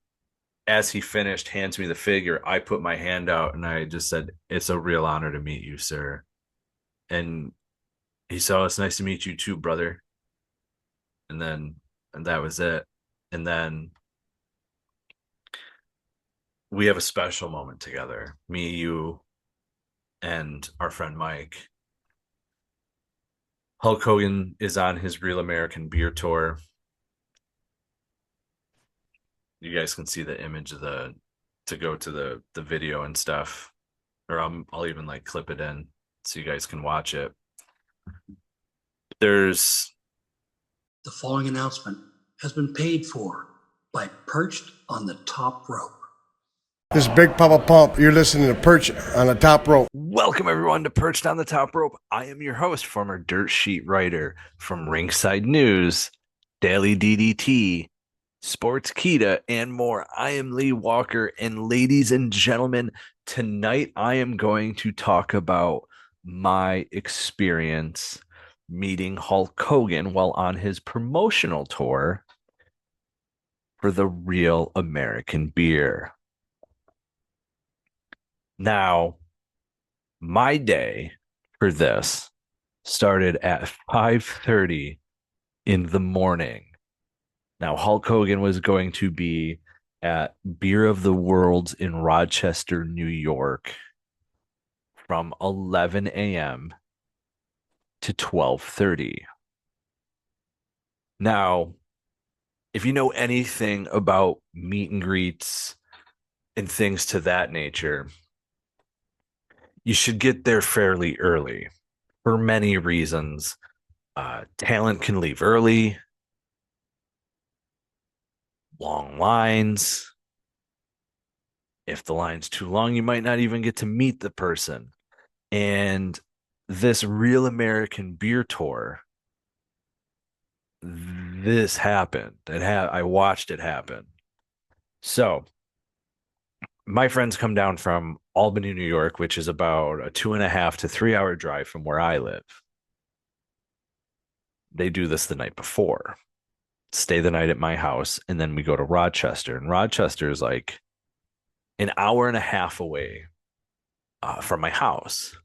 as he finished, hands me the figure, I put my hand out and I just said, "It's a real honor to meet you, sir." And he said, "Oh, it's nice to meet you too, brother." And that was it. And then we have a special moment together, me, you, and our friend Mike. Hulk Hogan is on his Real American Beer Tour. You guys can see the image of to go to the video and stuff, or I'll even like clip it in so you guys can watch it. There's The following announcement has been paid for by Perched on the Top Rope. This is Big Papa Pump. You're listening to Perch on the Top Rope. Welcome everyone to Perched on the Top Rope. I am your host, former dirt sheet writer from Ringside News, Daily DDT, Sports Kita, and more. I am Lee Walker, and ladies and gentlemen, tonight I am going to talk about my experience meeting Hulk Hogan while on his promotional tour for the Real American Beer. Now, my day for this started at 5:30 in the morning. Now, Hulk Hogan was going to be at Beer of the Worlds in Rochester, New York from 11 a.m. to 12:30. Now, if you know anything about meet and greets and things to that nature, you should get there fairly early for many reasons. Talent can leave early, long lines. If the line's too long, you might not even get to meet the person. And this Real American Beer Tour, this happened. I watched it happen. So my friends come down from Albany, New York, which is about a 2.5 to 3 hour drive from where I live. They do this the night before, stay the night at my house, and then we go to Rochester. And Rochester is like an hour and a half away from my house.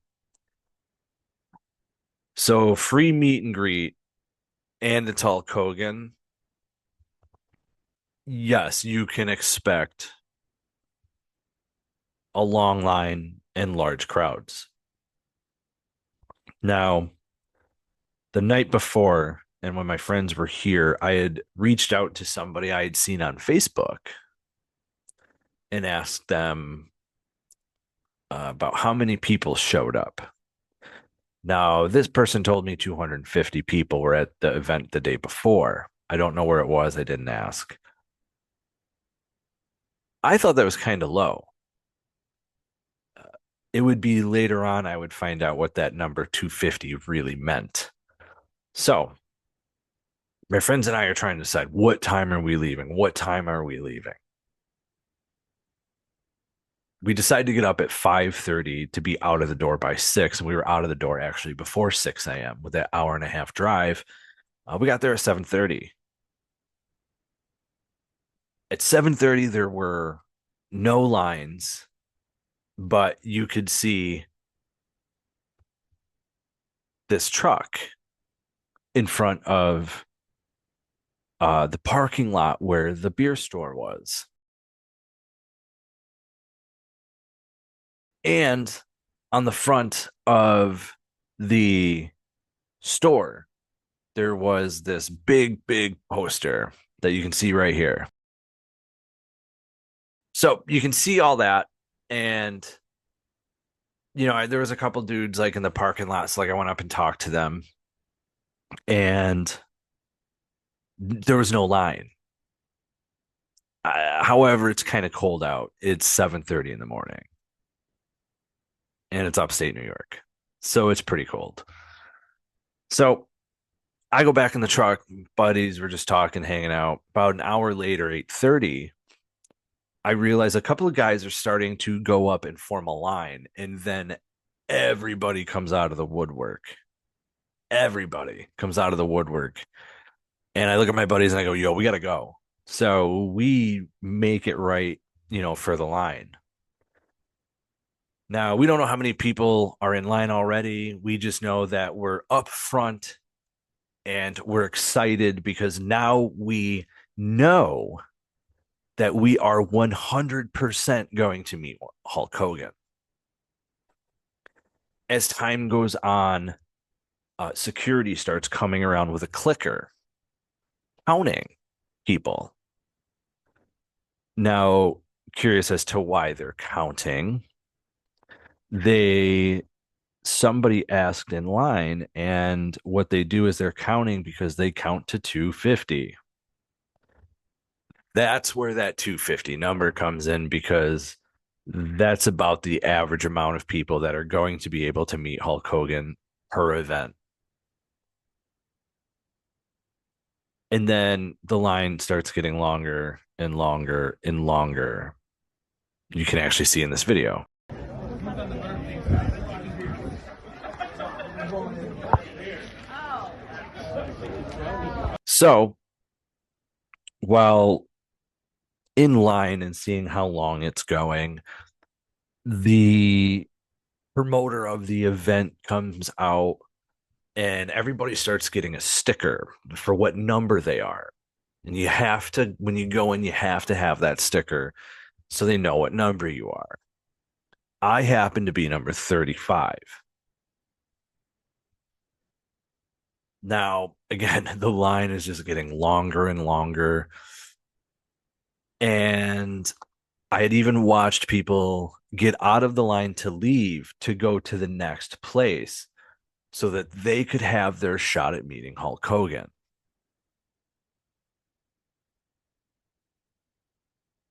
So free meet and greet, and it's Hulk Hogan. Yes, you can expect a long line and large crowds. Now, the night before, and when my friends were here, I had reached out to somebody I had seen on Facebook and asked them about how many people showed up. Now, this person told me 250 people were at the event the day before. I don't know where it was. I didn't ask. I thought that was kind of low. It would be later on I would find out what that number 250 really meant. So my friends and I are trying to decide, what time are we leaving? What time are we leaving? We decided to get up at 5:30 to be out of the door by 6, and we were out of the door actually before 6 a.m. with that hour and a half drive. We got there at 7:30. At 7:30, there were no lines, but you could see this truck in front of the parking lot where the beer store was. And on the front of the store, there was this big, big poster that you can see right here. So you can see all that. And, you know, there was a couple dudes like in the parking lot. So like I went up and talked to them. and there was no line. However, it's kind of cold out. It's 7:30 in the morning, and it's upstate New York, so it's pretty cold. So I go back in the truck. Buddies were just talking, hanging out. About an hour later, 8:30, I realize a couple of guys are starting to go up and form a line, and then everybody comes out of the woodwork. Everybody comes out of the woodwork. And I look at my buddies and I go, yo, we got to go. So we make it right, for the line. Now, we don't know how many people are in line already. We just know that we're up front and we're excited because now we know that we are 100% going to meet Hulk Hogan. As time goes on, security starts coming around with a clicker, counting people. Now, curious as to why they're counting. Somebody asked in line, and what they do is they're counting because they count to 250. That's where that 250 number comes in, because that's about the average amount of people that are going to be able to meet Hulk Hogan per event. And then the line starts getting longer and longer and longer. You can actually see in this video. So while in line and seeing how long it's going, the promoter of the event comes out and everybody starts getting a sticker for what number they are. And you have to, when you go in, you have to have that sticker so they know what number you are. I happen to be number 35. Now, again, the line is just getting longer and longer. And I had even watched people get out of the line to leave to go to the next place so that they could have their shot at meeting Hulk Hogan.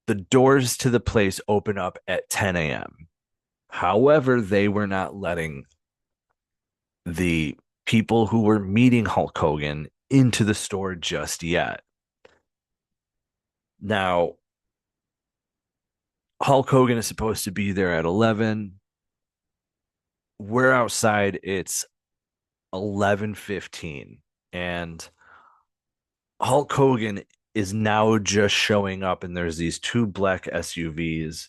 The doors to the place open up at 10 a.m. However, they were not letting the people who were meeting Hulk Hogan into the store just yet. Now, Hulk Hogan is supposed to be there at 11. We're outside. It's 11:15, and Hulk Hogan is now just showing up, and there's these two black SUVs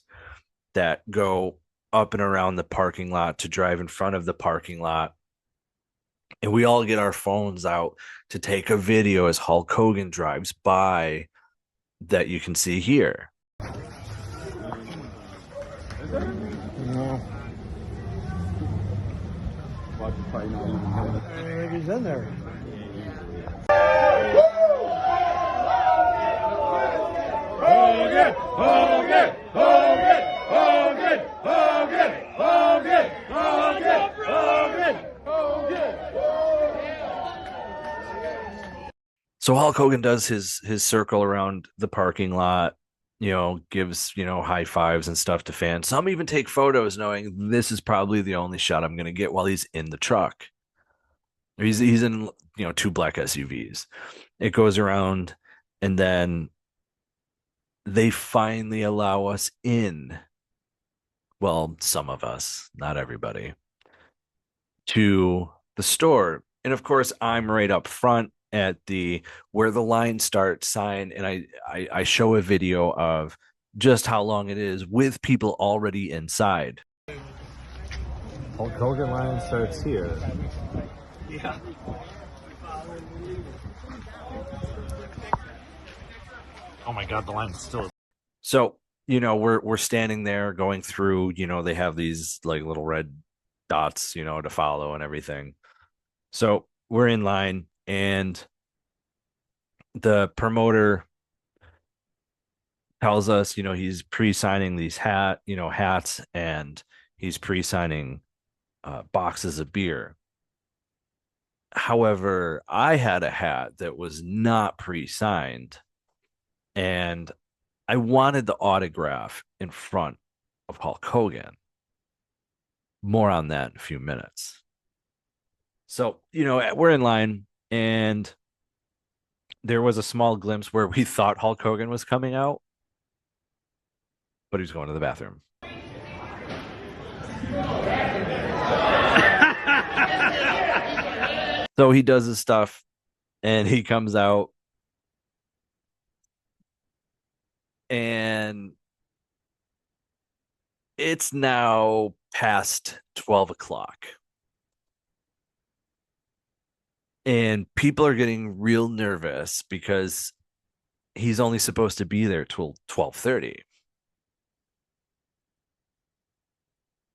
that go up and around the parking lot to drive in front of the parking lot. And we all get our phones out to take a video as Hulk Hogan drives by that you can see here. He's in there. Hogan! Hogan! Hogan! Hogan! Hogan! Hogan! Hogan! Hogan! So Hulk Hogan does his circle around the parking lot, gives, high fives and stuff to fans. Some even take photos knowing this is probably the only shot I'm going to get while he's in the truck. He's in, two black SUVs. It goes around, and then they finally allow us in. Well, some of us, not everybody, to the store. And of course, I'm right up front at the where the line starts sign, and I show a video of just how long it is with people already inside. Hulk Hogan line starts here. Yeah. Oh my God, the line's still. So, we're standing there going through, they have these like little red dots, to follow and everything. So we're in line, and the promoter tells us, he's pre-signing these hats, and he's pre-signing boxes of beer. However, I had a hat that was not pre-signed, and I wanted the autograph in front of Hulk Hogan. More on that in a few minutes. So, we're in line, and there was a small glimpse where we thought Hulk Hogan was coming out, but he was going to the bathroom. So he does his stuff, and he comes out, and it's now past 12 o'clock. And people are getting real nervous because he's only supposed to be there till 12:30.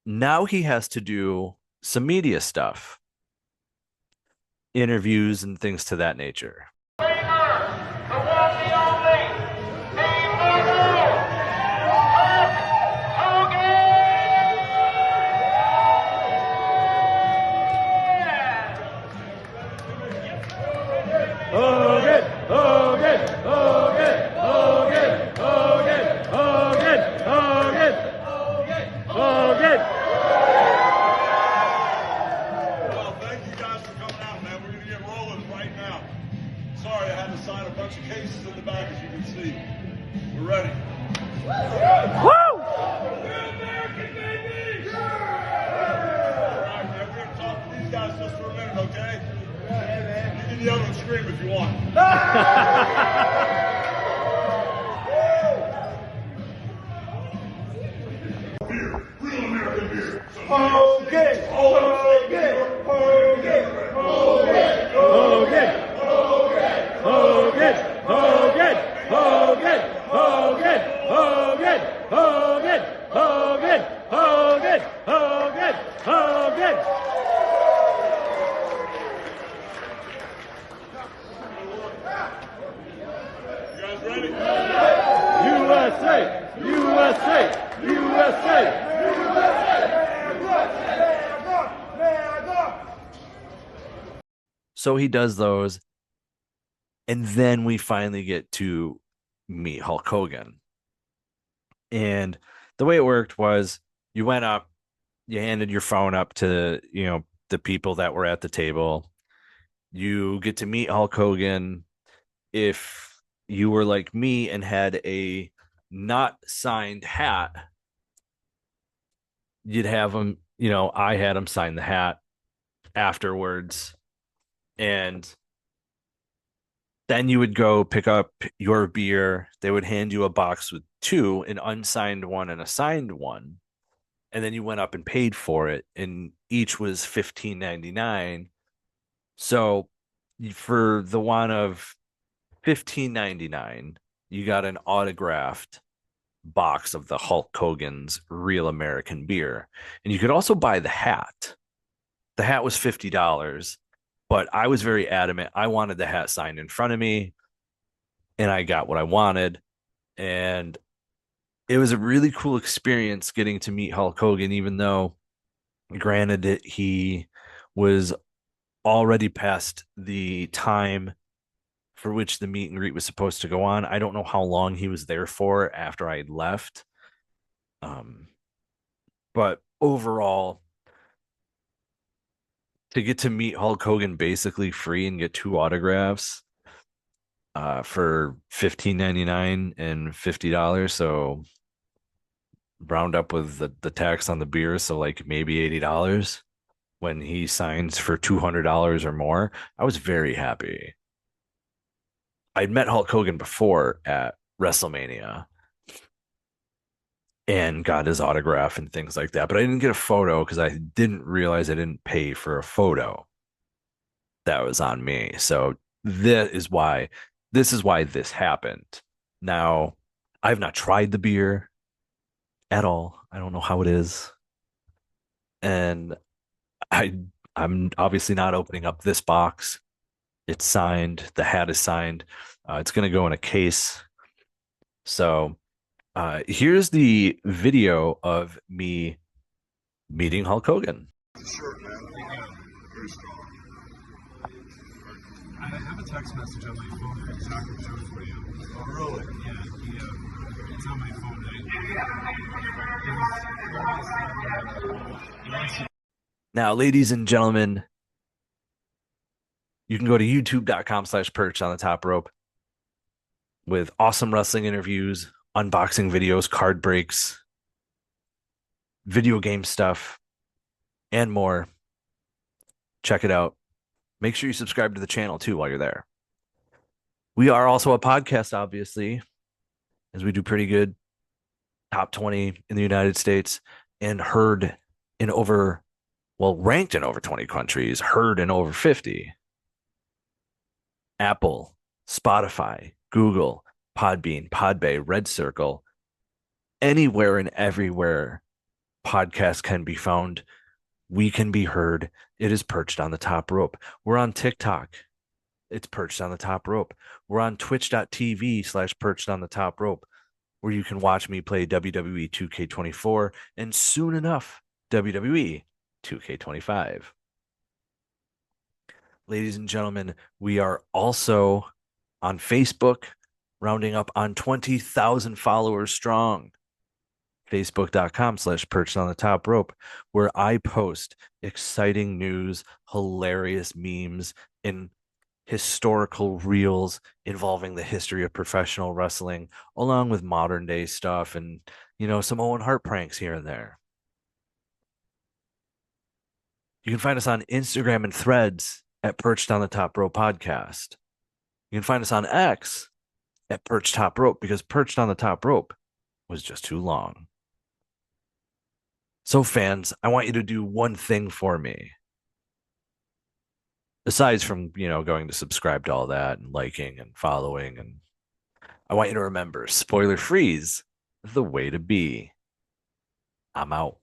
Now he has to do some media stuff, interviews and things to that nature. Hogan, Hogan, Hogan, Hogan, Hogan, Hogan, Hogan, Hogan. Well, thank you guys for coming out, man. We're gonna get rolling right now. Sorry, I had to sign a bunch of cases in the back, as you can see. We're ready. Woo! American, baby! All right, man. We're gonna talk to these guys just for a minute, okay? You can yell and scream if you want. Real American beer. Hogan, Hogan, Hogan, Hogan, Hogan, Hogan, Hogan, Hogan, Hogan, Hogan, Hogan, Hogan, Hogan, Hogan, Hogan, Hogan. You guys ready? USA, USA, USA. So he does those, and then we finally get to meet Hulk Hogan. And the way it worked was you went up, you handed your phone up to, the people that were at the table. You get to meet Hulk Hogan. If you were like me and had a not signed hat, you'd have him, I had him sign the hat afterwards. And then you would go pick up your beer. They would hand you a box with two, an unsigned one and a signed one. And then you went up and paid for it. And each was $15.99. So for the one of $15.99, you got an autographed box of the Hulk Hogan's Real American Beer. And you could also buy the hat. The hat was $50. But I was very adamant. I wanted the hat signed in front of me, and I got what I wanted. And it was a really cool experience getting to meet Hulk Hogan, even though, granted, he was already past the time for which the meet and greet was supposed to go on. I don't know how long he was there for after I had left. But overall, to get to meet Hulk Hogan basically free and get two autographs for $15.99 and $50. So round up with the tax on the beer, so like maybe $80 when he signs for $200 or more. I was very happy. I'd met Hulk Hogan before at WrestleMania and got his autograph and things like that. But I didn't get a photo because I didn't realize I didn't pay for a photo. That was on me. So this is why this happened. Now, I've not tried the beer at all. I don't know how it is. And I'm obviously not opening up this box. It's signed. The hat is signed. It's going to go in a case. So here's the video of me meeting Hulk Hogan. Shirt, man. Very strong. I have a text message on my phone from Soccer Joe for you. Oh, really? Yeah, it's on my phone. Now, ladies and gentlemen, you can go to youtube.com/perched on the top rope with awesome wrestling interviews, unboxing videos, card breaks, video game stuff, and more. Check it out. Make sure you subscribe to the channel too while you're there. We are also a podcast, obviously, as we do pretty good. Top 20 in the United States and ranked in over 20 countries, heard in over 50. Apple, Spotify, Google, Podbean, Podbay, Red Circle, anywhere and everywhere podcasts can be found. We can be heard. It is Perched on the Top Rope. We're on TikTok. It's Perched on the Top Rope. We're on twitch.tv/Perched on the Top Rope, where you can watch me play WWE 2K24 and soon enough, WWE 2K25. Ladies and gentlemen, we are also on Facebook, rounding up on 20,000 followers strong. Facebook.com/Perched on the Top Rope, where I post exciting news, hilarious memes, and historical reels involving the history of professional wrestling, along with modern day stuff and, some Owen Hart pranks here and there. You can find us on Instagram and Threads at Perched on the Top Rope Podcast. You can find us on X at Perched Top Rope, because Perched on the Top Rope was just too long. So fans, I want you to do one thing for me. Aside from, going to subscribe to all that and liking and following, and I want you to remember, spoiler freeze is the way to be. I'm out.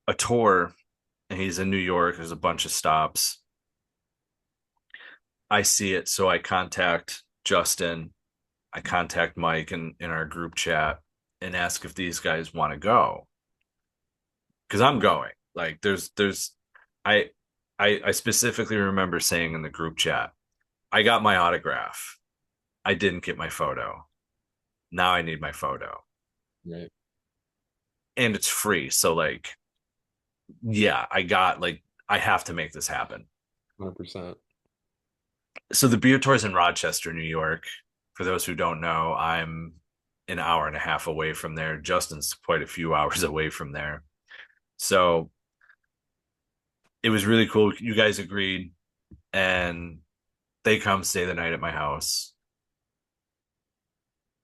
A tour, and he's in New York. There's a bunch of stops. I see it, so I contact Justin. I contact Mike in our group chat and ask if these guys want to go. Because I'm going. Like, I specifically remember saying in the group chat, I got my autograph. I didn't get my photo. Now I need my photo. Right. And it's free. So, I have to make this happen. 100%. So the beer tour's in Rochester, New York. For those who don't know, I'm an hour and a half away from there. Justin's quite a few hours away from there. So it was really cool. You guys agreed, and they come stay the night at my house.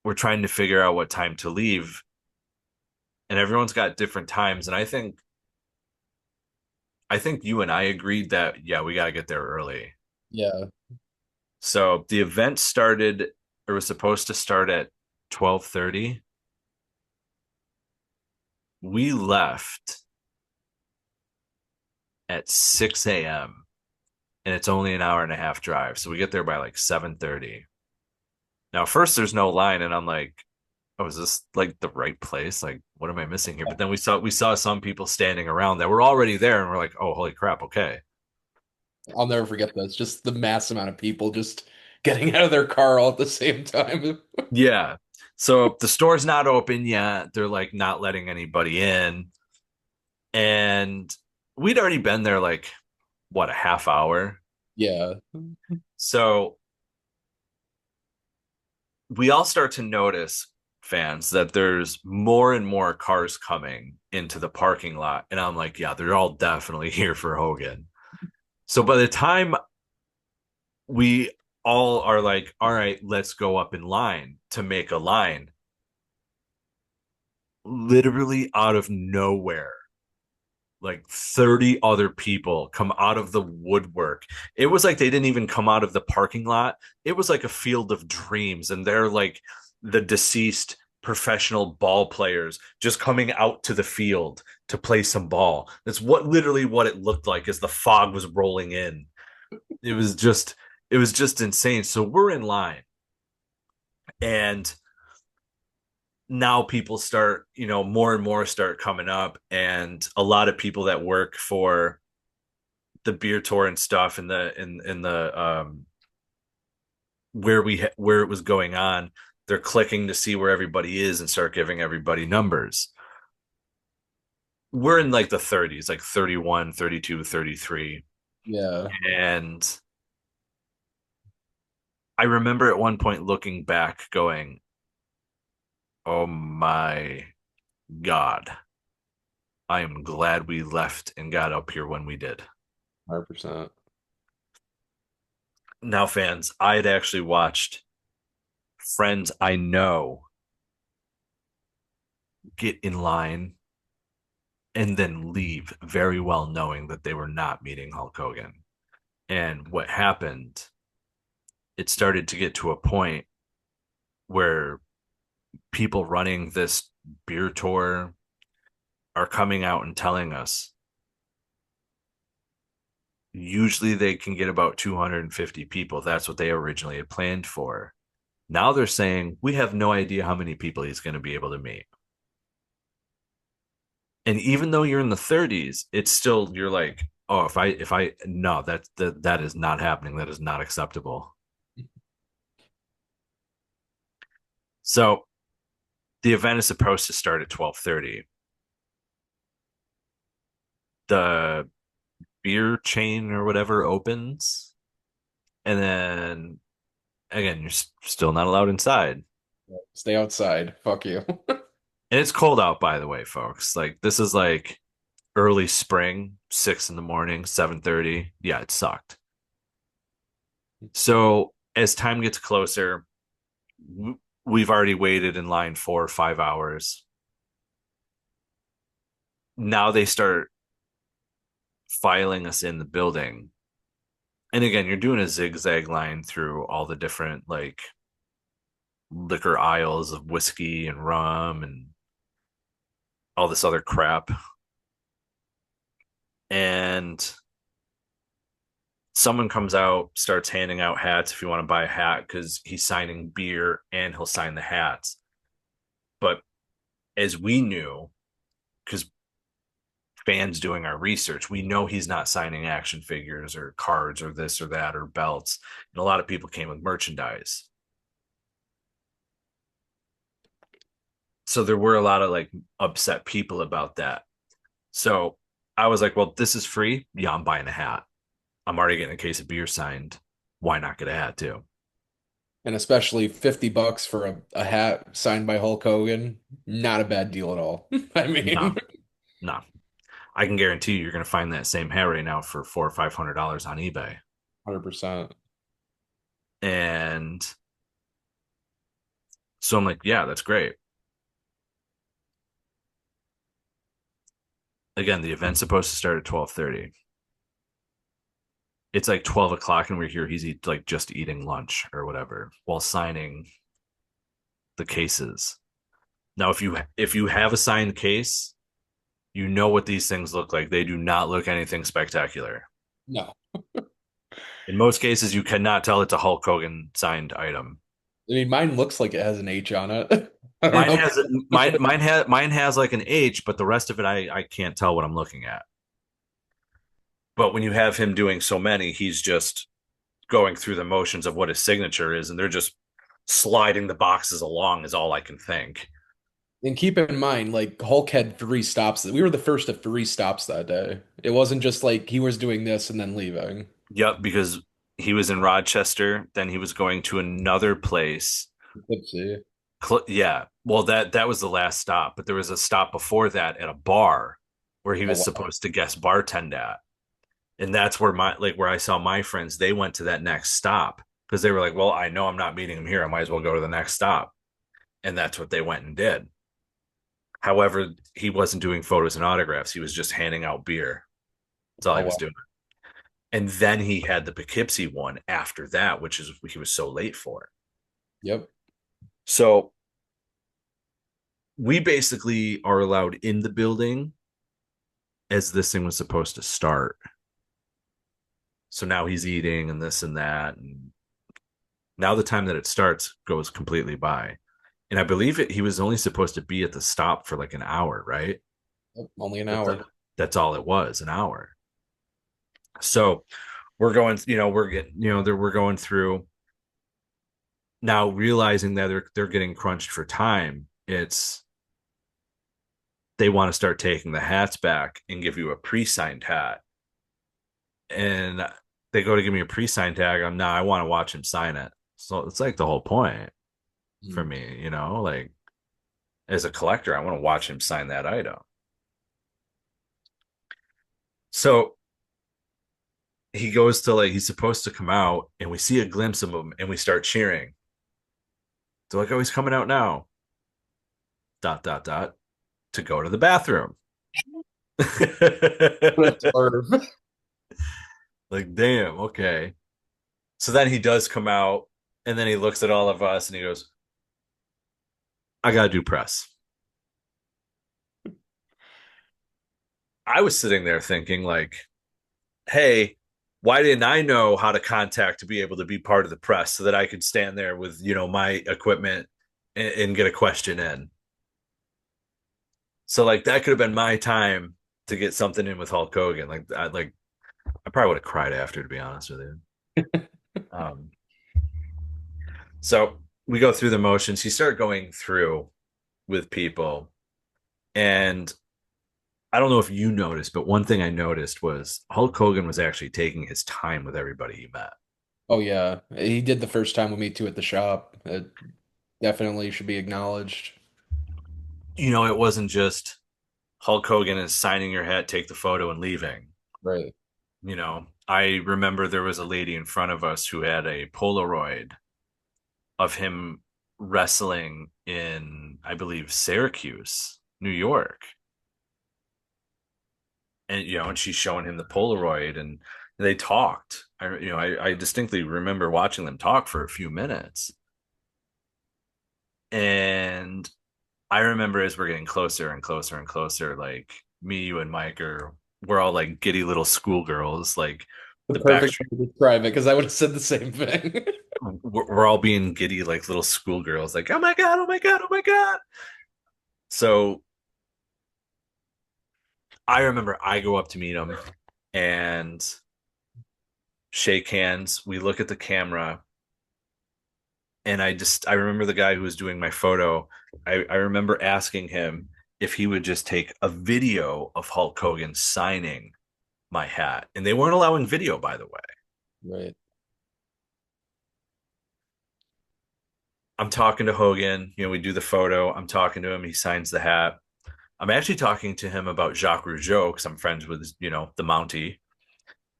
We're trying to figure out what time to leave, and everyone's got different times. And I think you and I agreed that, yeah, we got to get there early. Yeah. So the event was supposed to start at 12:30. We left at 6 a.m. and it's only an hour and a half drive. So we get there by 7:30. Now, first there's no line, and I'm like, oh, is this the right place? What am I missing here? But then we saw some people standing around that were already there, and we're like, oh, holy crap, okay. I'll never forget this. Just the mass amount of people just getting out of their car all at the same time. Yeah. So the store's not open yet. They're not letting anybody in. And we'd already been there a half hour. Yeah. So we all start to notice, fans, that there's more and more cars coming into the parking lot. And I'm like, yeah, they're all definitely here for Hogan. So by the time we all are all right, let's go up in line to make a line, literally out of nowhere, 30 other people come out of the woodwork. It was they didn't even come out of the parking lot. It was like a field of dreams, and they're the deceased professional ball players just coming out to the field to play some ball. That's literally what it looked like as the fog was rolling in. It was just insane. So we're in line, and now people start, more and more start coming up, and a lot of people that work for the beer tour and stuff, and the where it was going on, they're clicking to see where everybody is and start giving everybody numbers. We're in like the 30s, like 31, 32, 33. Yeah. And I remember at one point looking back going, oh my God, I am glad we left and got up here when we did. 100%. Now, fans, I had actually watched friends I know get in line and then leave very well knowing that they were not meeting Hulk Hogan. And what happened, it started to get to a point where people running this beer tour are coming out and telling us usually they can get about 250 people. That's what they originally had planned for. Now they're saying we have no idea how many people he's going to be able to meet. And even though you're in the 30s, it's still, you're like, oh, no, that is not happening. That is not acceptable. So the event is supposed to start at 12:30. The beer chain or whatever opens, and then again, you're still not allowed inside. Stay outside. Fuck you. And it's cold out, by the way, folks. Like, this is like early spring, 6 a.m, 7:30. Yeah, it sucked. So as time gets closer, we've already waited in line 4 or 5 hours. Now they start filing us in the building. And again, you're doing a zigzag line through all the different like liquor aisles of whiskey and rum and all this other crap. And someone comes out, starts handing out hats if you want to buy a hat, because he's signing beer and he'll sign the hats. But as we knew, because fans doing our research, we know he's not signing action figures or cards or this or that or belts. And a lot of people came with merchandise. So there were a lot of like upset people about that. So I was like, well, this is free. Yeah, I'm buying a hat. I'm already getting a case of beer signed. Why not get a hat too? And especially $50 for a hat signed by Hulk Hogan. Not a bad deal at all. I mean, no. I can guarantee you're going to find that same hat right now for $400 or $500 on eBay. 100%. And so I'm like, yeah, that's great. Again, the event's supposed to start at 12:30. It's like 12 o'clock and we're here. He's like just eating lunch or whatever while signing the cases. Now, if you have a signed case, you know what these things look like. They do not look anything spectacular. No. In most cases, you cannot tell it's a Hulk Hogan signed item. I mean, mine looks like it has an H on it. Mine has like an H, but the rest of it, I can't tell what I'm looking at. But when you have him doing so many, he's just going through the motions of what his signature is, and they're just sliding the boxes along is all I can think. And keep in mind, like Hulk had 3 stops. We were the first of 3 stops that day. It wasn't just like he was doing this and then leaving. Yep, because he was in Rochester, then he was going to another place. Yeah, well, that was the last stop, but there was a stop before that at a bar where he was supposed to guest bartend at. And that's where where I saw my friends, they went to that next stop because they were like, well, I know I'm not meeting him here. I might as well go to the next stop. And that's what they went and did. However, he wasn't doing photos and autographs. He was just handing out beer. That's all he was doing. And then he had the Poughkeepsie one after that, which is he was so late for. Yep. So we basically are allowed in the building as this thing was supposed to start. So now he's eating and this and that. And now the time that it starts goes completely by. And I believe he was only supposed to be at the stop for like an hour, right? Only an hour. That's all it was, an hour. So we're going, we're getting, we're going through now, realizing that they're getting crunched for time. It's they want to start taking the hats back and give you a pre-signed hat. And they go to give me a pre-signed tag. I want to watch him sign it. So it's like the whole point for me, like as a collector, I want to watch him sign that item. So he goes to he's supposed to come out, and we see a glimpse of him and we start cheering. They're like, oh, he's coming out now. ... To go to the bathroom. Like, damn, okay. So then he does come out, and then he looks at all of us and he goes, I gotta do press. I was sitting there thinking, like, hey, why didn't I know how to contact to be able to be part of the press so that I could stand there with, my equipment and get a question in? So like that could have been my time to get something in with Hulk Hogan. I probably would have cried after, to be honest with you. So we go through the motions. He started going through with people, and I don't know if you noticed, but one thing I noticed was Hulk Hogan was actually taking his time with everybody he met. Oh yeah, he did the first time with me too at the shop. It definitely should be acknowledged. It wasn't just Hulk Hogan is signing your hat, take the photo, and leaving. Right. I remember there was a lady in front of us who had a Polaroid of him wrestling in, I believe, Syracuse, New York. And, and she's showing him the Polaroid, and they talked. I distinctly remember watching them talk for a few minutes. And I remember as we're getting closer and closer and closer, like me, you, and Mike we're all like giddy little schoolgirls, like the perfect way to describe it, because I would have said the same thing. We're all being giddy like little schoolgirls, like, oh my God, oh my God, oh my God. So I remember I go up to meet him and shake hands. We look at the camera, and I remember the guy who was doing my photo. I remember asking him if he would just take a video of Hulk Hogan signing my hat. And they weren't allowing video, by the way. Right. I'm talking to Hogan. We do the photo. I'm talking to him. He signs the hat. I'm actually talking to him about Jacques Rougeau because I'm friends with, the Mountie.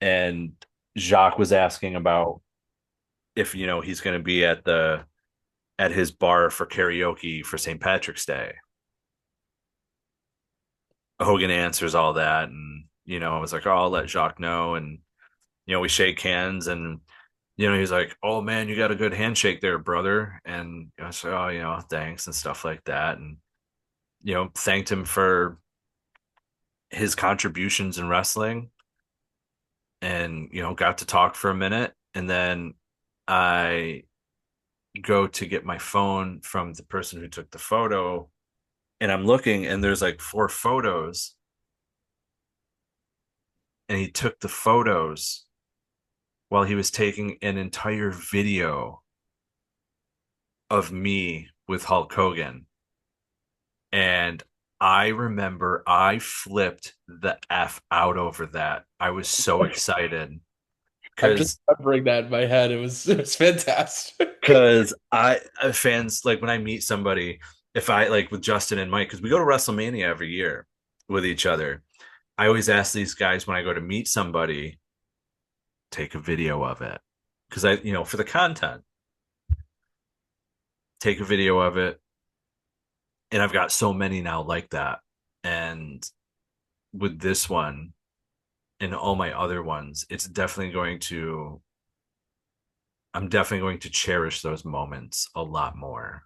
And Jacques was asking about if, he's going to be at his bar for karaoke for St. Patrick's Day. Hogan answers all that. And, I was like, oh, I'll let Jacques know. And, we shake hands, and, he's like, oh man, you got a good handshake there, brother. And I said, oh, thanks and stuff like that. And, thanked him for his contributions in wrestling, and, got to talk for a minute. And then I go to get my phone from the person who took the photo, and I'm looking, and there's like 4 photos, and he took the photos while he was taking an entire video of me with Hulk Hogan. And I remember I flipped the F out over that. I was so excited. I'm just remembering that in my head. It was fantastic. Because fans, like when I meet somebody, if I like with Justin and Mike, because we go to WrestleMania every year with each other, I always ask these guys when I go to meet somebody, take a video of it. Because for the content, take a video of it. And I've got so many now like that. And with this one and all my other ones, I'm definitely going to cherish those moments a lot more.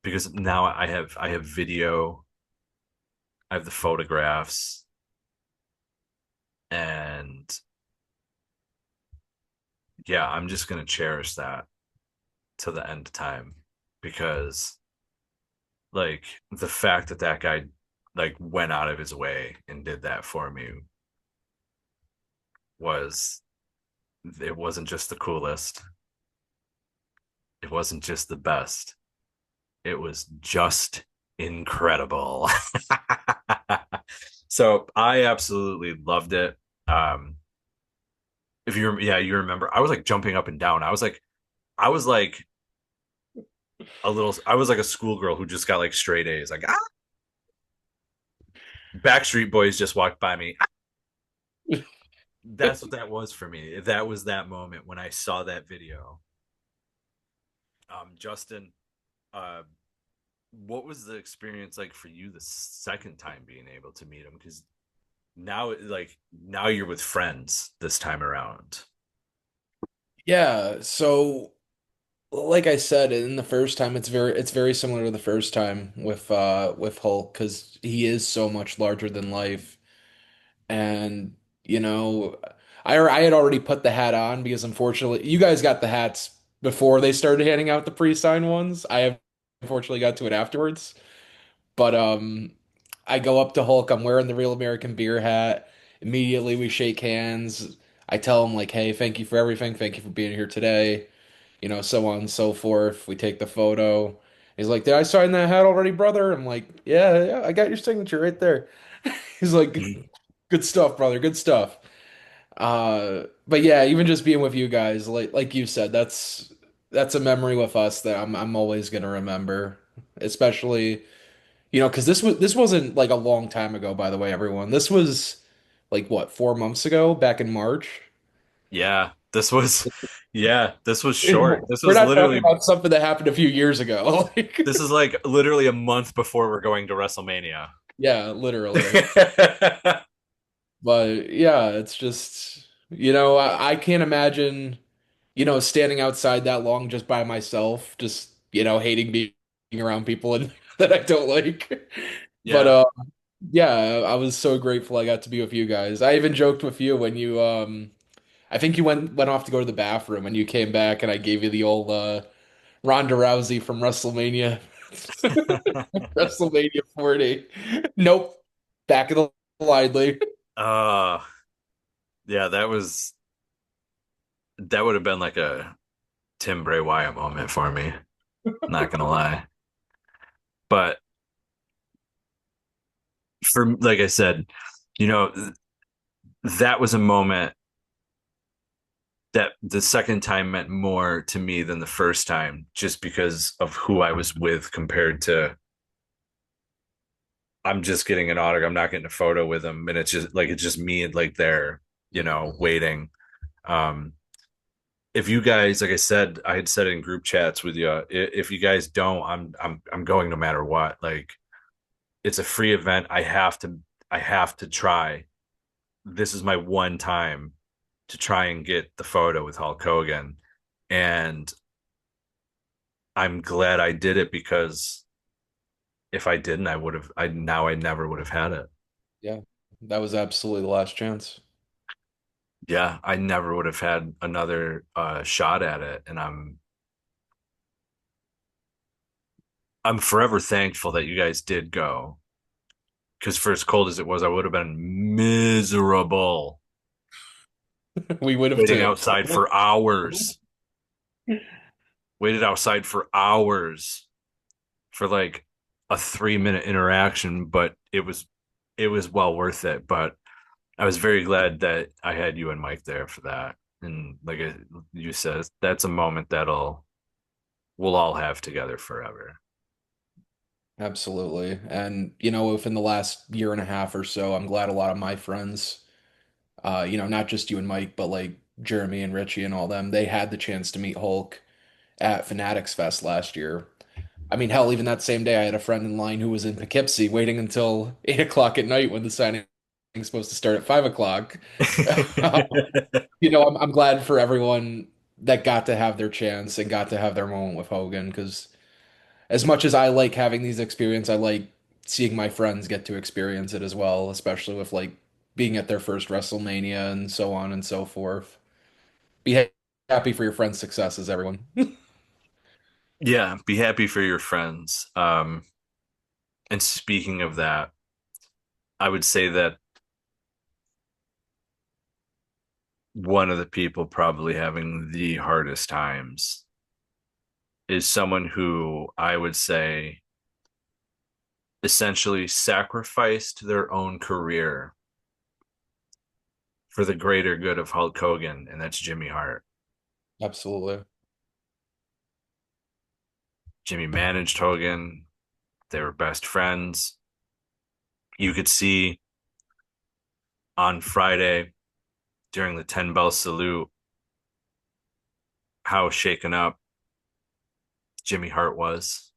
Because now I have video, I have the photographs, and yeah, I'm just going to cherish that to the end of time. Because like the fact that guy like went out of his way and did that for me was it wasn't just the coolest, it wasn't just the best, it was just incredible. So I absolutely loved it. Um, if you yeah, you remember, I was like jumping up and down. I was like I was like a schoolgirl who just got like straight A's. Like, ah! Backstreet Boys just walked by me. That's what that was for me. That was that moment when I saw that video. Justin, uh, what was the experience like for you the second time being able to meet him? Because now you're with friends this time around. Yeah, so like I said, in the first time, it's very similar to the first time with Hulk because he is so much larger than life, and you know, I had already put the hat on because unfortunately, you guys got the hats before they started handing out the pre-signed ones. I have unfortunately got to it afterwards, but I go up to Hulk. I'm wearing the Real American Beer hat. Immediately, we shake hands. I tell him like, "Hey, thank you for everything. Thank you for being here today." So on and so forth. We take the photo. He's like, "Did I sign that hat already, brother?" I'm like, "Yeah, yeah, I got your signature right there." He's like, "Good stuff, brother. Good stuff." But yeah, even just being with you guys, like you said, that's a memory with us that I'm always gonna remember, especially because this wasn't like a long time ago, by the way, everyone. This was like what, 4 months ago, back in March. Yeah, this was short. We're not talking about something that happened a few years ago. Like, This is like literally a month before we're going to WrestleMania. yeah, literally. But yeah, it's just, I can't imagine, standing outside that long just by myself, just, hating being around people and that I don't like. But Yeah. yeah, I was so grateful I got to be with you guys. I even joked with you when you I think you went off to go to the bathroom and you came back and I gave you the old Ronda Rousey from WrestleMania. WrestleMania 40. Nope. Back of the line, Lee. uh yeah, that would have been like a Tim Bray Wyatt moment for me. Not gonna lie. But for like I said, you know, that was a moment that the second time meant more to me than the first time, just because of who I was with compared to I'm just getting an autograph, I'm not getting a photo with him, and it's just me like there, waiting. Um, if you guys, like I said, I had said it in group chats with you, if you guys don't, I'm going no matter what. Like, it's a free event. I have to try. This is my one time to try and get the photo with Hulk Hogan. And I'm glad I did it because if I didn't, I never would have had it. Yeah, that was absolutely the last chance. Yeah, I never would have had another shot at it. And I'm forever thankful that you guys did go. Because for as cold as it was, I would have been miserable We would have waiting too. outside for hours. Waited outside for hours for like a 3 minute interaction, but it was well worth it. But I was very glad that I had you and Mike there for that. And like you said, that's a moment we'll all have together forever. Absolutely. And, within the last year and a half or so, I'm glad a lot of my friends, not just you and Mike, but like Jeremy and Richie and all them, they had the chance to meet Hulk at Fanatics Fest last year. I mean, hell, even that same day, I had a friend in line who was in Poughkeepsie waiting until 8 o'clock at night when the signing is supposed to start at 5 o'clock. I'm glad for everyone that got to have their chance and got to have their moment with Hogan because as much as I like having these experiences, I like seeing my friends get to experience it as well, especially with like being at their first WrestleMania and so on and so forth. Happy for your friends' successes, everyone. Yeah, be happy for your friends. And speaking of that, I would say that one of the people probably having the hardest times is someone who I would say essentially sacrificed their own career for the greater good of Hulk Hogan, and that's Jimmy Hart. Absolutely. Jimmy managed Hogan. They were best friends. You could see on Friday during the 10 bell salute how shaken up Jimmy Hart was.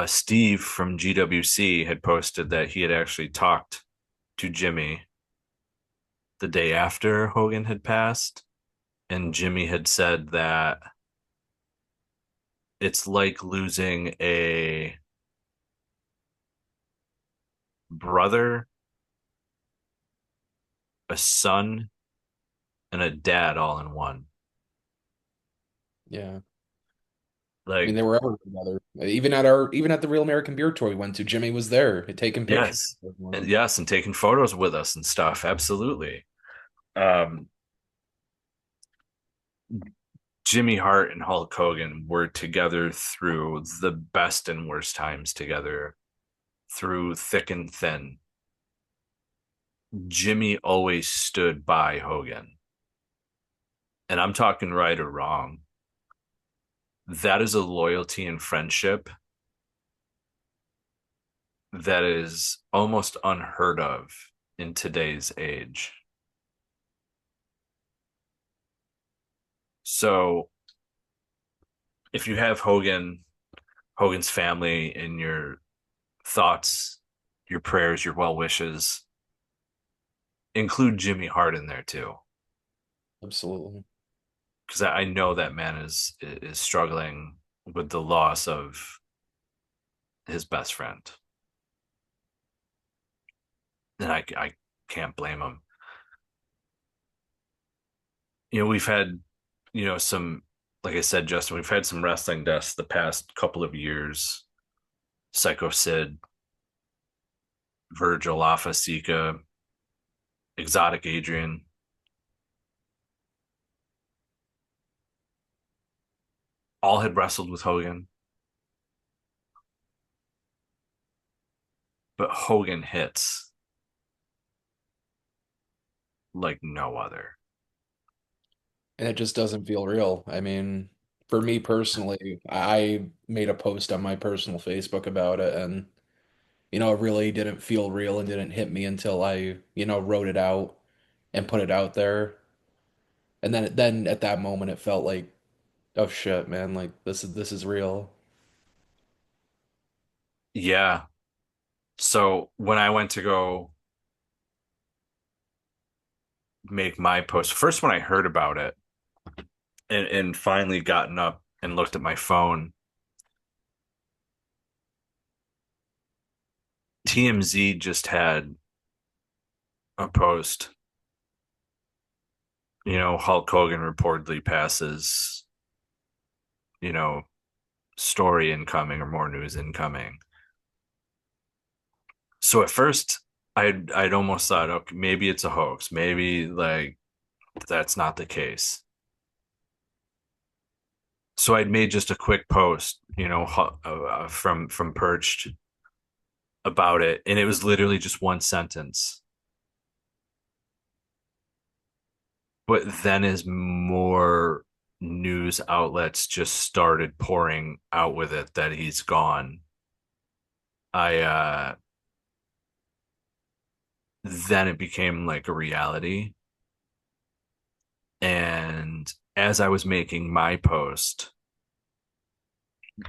Steve from GWC had posted that he had actually talked to Jimmy the day after Hogan had passed, and Jimmy had said that it's like losing a brother, a son, and a dad all in one. Yeah. I mean, Like, they were ever together. Even at the Real American Beer Tour we went to, Jimmy was there, taking pictures. yes, and yes, and taking photos with us and stuff. Absolutely. Um, Jimmy Hart and Hulk Hogan were together through the best and worst times together, through thick and thin. Jimmy always stood by Hogan. And I'm talking right or wrong. That is a loyalty and friendship that is almost unheard of in today's age. So if you have Hogan's family in your thoughts, your prayers, your well wishes, include Jimmy Hart in there too. Absolutely. Because I know that man is struggling with the loss of his best friend. And I can't blame him. We've had, some, like I said, Justin, we've had some wrestling deaths the past couple of years. Psycho Sid, Virgil Alpha Sika, Exotic Adrian. All had wrestled with Hogan. But Hogan hits like no other. And it just doesn't feel real. I mean, for me personally, I made a post on my personal Facebook about it, and it really didn't feel real and didn't hit me until I, wrote it out and put it out there. And then at that moment it felt like, oh shit, man, like this is real. Yeah. So when I went to go make my post, first when I heard about it and finally gotten up and looked at my phone, TMZ just had a post. Hulk Hogan reportedly passes, story incoming or more news incoming. So at first I'd almost thought, okay, maybe it's a hoax. Maybe like that's not the case. So I'd made just a quick post, from Perched about it, and it was literally just one sentence. But then as more news outlets just started pouring out with it that he's gone, I then it became like a reality. And as I was making my post,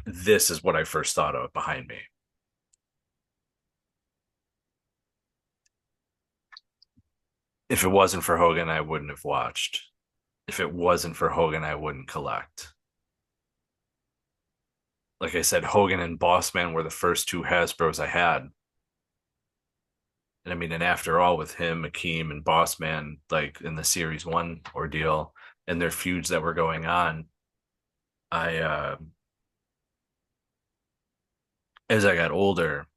this is what I first thought of behind me. If it wasn't for Hogan, I wouldn't have watched. If it wasn't for Hogan, I wouldn't collect. Like I said, Hogan and Bossman were the first two Hasbros I had. And I mean, and after all, with him, Akeem, and Bossman, like in the Series 1 ordeal and their feuds that were going on, as I got older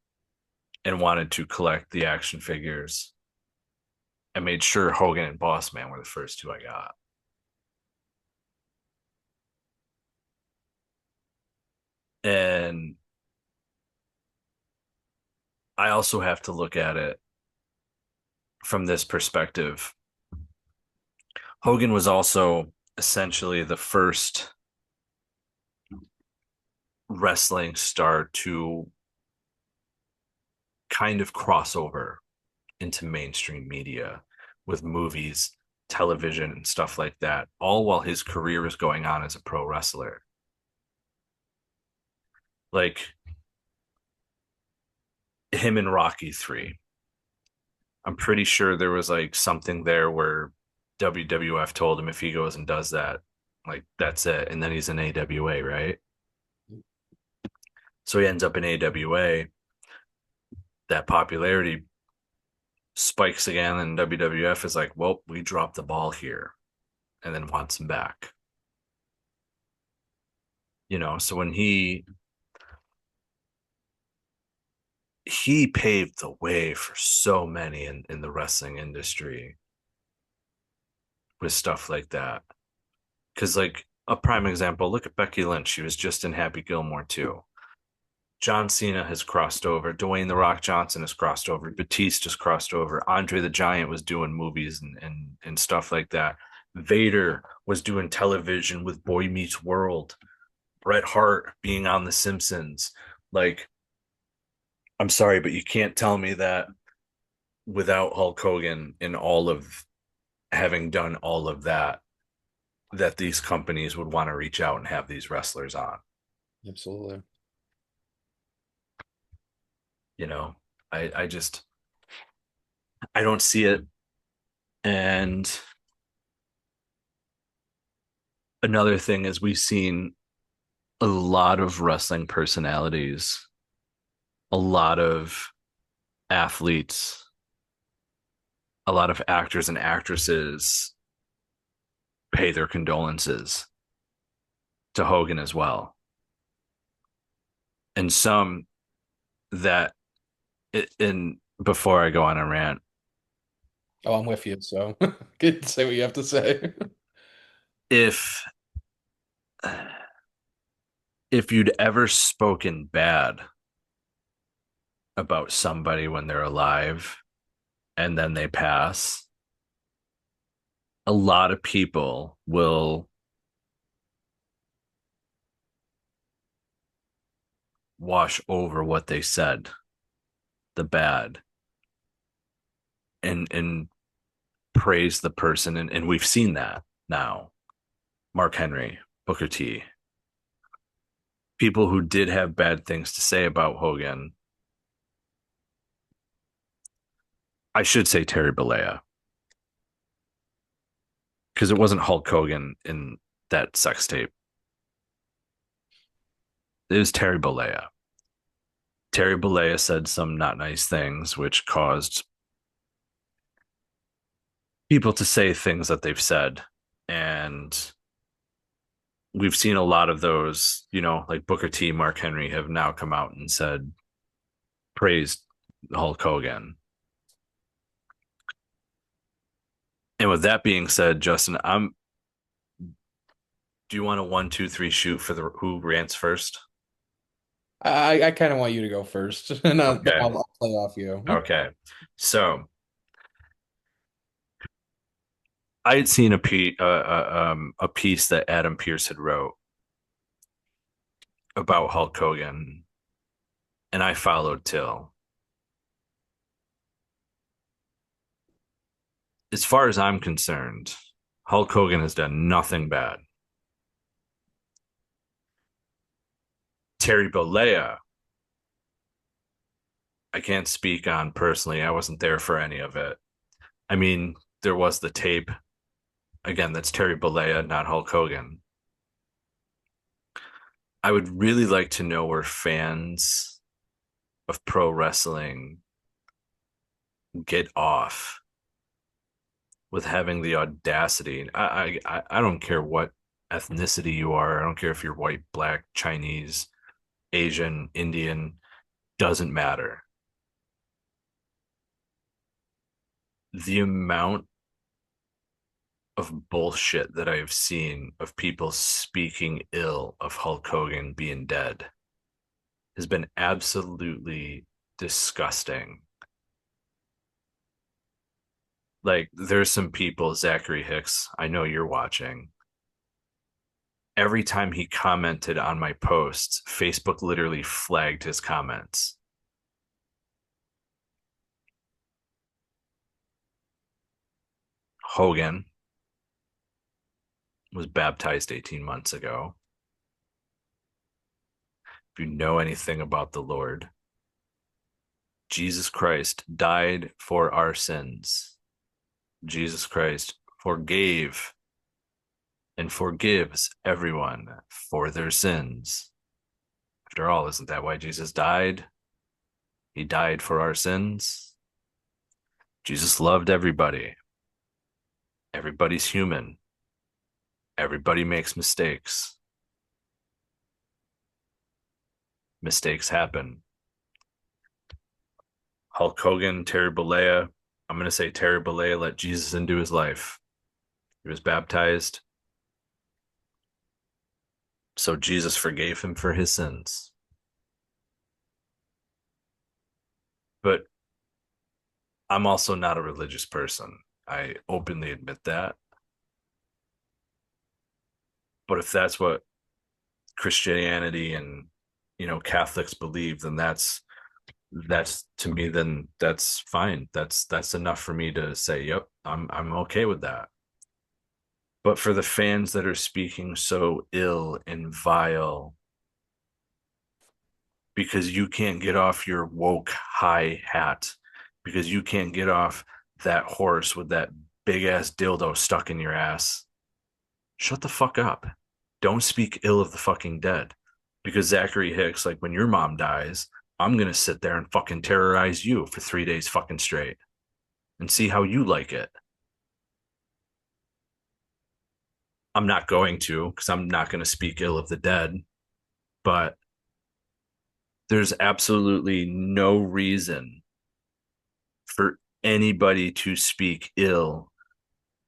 and wanted to collect the action figures, I made sure Hogan and Boss Man were the first two I got. And I also have to look at it from this perspective. Hogan was also essentially the first wrestling star to kind of cross over into mainstream media with movies, television, and stuff like that, all while his career is going on as a pro wrestler. Like him in Rocky 3. I'm pretty sure there was like something there where WWF told him if he goes and does that, like that's it. And then he's in AWA, right? So he ends up in AWA. That popularity spikes again, and WWF is like, well, we dropped the ball here, and then wants him back. So when he paved the way for so many in the wrestling industry with stuff like that. Because, like, a prime example, look at Becky Lynch. She was just in Happy Gilmore too. John Cena has crossed over. Dwayne The Rock Johnson has crossed over. Batiste has crossed over. Andre the Giant was doing movies and stuff like that. Vader was doing television with Boy Meets World. Bret Hart being on The Simpsons. Like, I'm sorry, but you can't tell me that without Hulk Hogan and all of having done all of that, that these companies would want to reach out and have these wrestlers on. Absolutely. I don't see it. And another thing is we've seen a lot of wrestling personalities, a lot of athletes, a lot of actors and actresses pay their condolences to Hogan as well. And some that, and before I go on a rant. Oh, I'm with you. So get to say what you have to say. If you'd ever spoken bad about somebody when they're alive and then they pass, a lot of people will wash over what they said, the bad, and praise the person. And we've seen that now. Mark Henry, Booker T, people who did have bad things to say about Hogan. I should say Terry Bollea, because it wasn't Hulk Hogan in that sex tape. It was Terry Bollea. Terry Bollea said some not nice things, which caused people to say things that they've said. And we've seen a lot of those, like Booker T, Mark Henry have now come out and said, praised Hulk Hogan. And with that being said, Justin, do you want a 1, 2, 3 shoot for the who rants first? I kind of want you to go first, and Okay. I'll play off you. Okay. So I had seen a piece that Adam Pearce had wrote about Hulk Hogan, and I followed till. As far as I'm concerned, Hulk Hogan has done nothing bad. Terry Bollea, I can't speak on personally. I wasn't there for any of it. I mean, there was the tape. Again, that's Terry Bollea, not Hulk Hogan. I would really like to know where fans of pro wrestling get off with having the audacity. I don't care what ethnicity you are. I don't care if you're white, black, Chinese, Asian, Indian, doesn't matter. the amount of bullshit that I have seen of people speaking ill of Hulk Hogan being dead has been absolutely disgusting. Like, there's some people, Zachary Hicks, I know you're watching. Every time he commented on my posts, Facebook literally flagged his comments. Hogan was baptized 18 months ago. If you know anything about the Lord, Jesus Christ died for our sins. Jesus Christ forgave and forgives everyone for their sins. After all, isn't that why Jesus died? He died for our sins. Jesus loved everybody. Everybody's human. Everybody makes mistakes. Mistakes happen. Hulk Hogan, Terry Bollea. I'm going to say Terry Bollea let Jesus into his life. He was baptized. So Jesus forgave him for his sins. But I'm also not a religious person. I openly admit that. But if that's what Christianity and, Catholics believe, then that's to me, then that's fine. That's enough for me to say, yep, I'm okay with that. But for the fans that are speaking so ill and vile because you can't get off your woke high hat, because you can't get off that horse with that big ass dildo stuck in your ass, shut the fuck up. Don't speak ill of the fucking dead. Because Zachary Hicks, like, when your mom dies, I'm going to sit there and fucking terrorize you for 3 days fucking straight and see how you like it. I'm not going to, because I'm not going to speak ill of the dead, but there's absolutely no reason for anybody to speak ill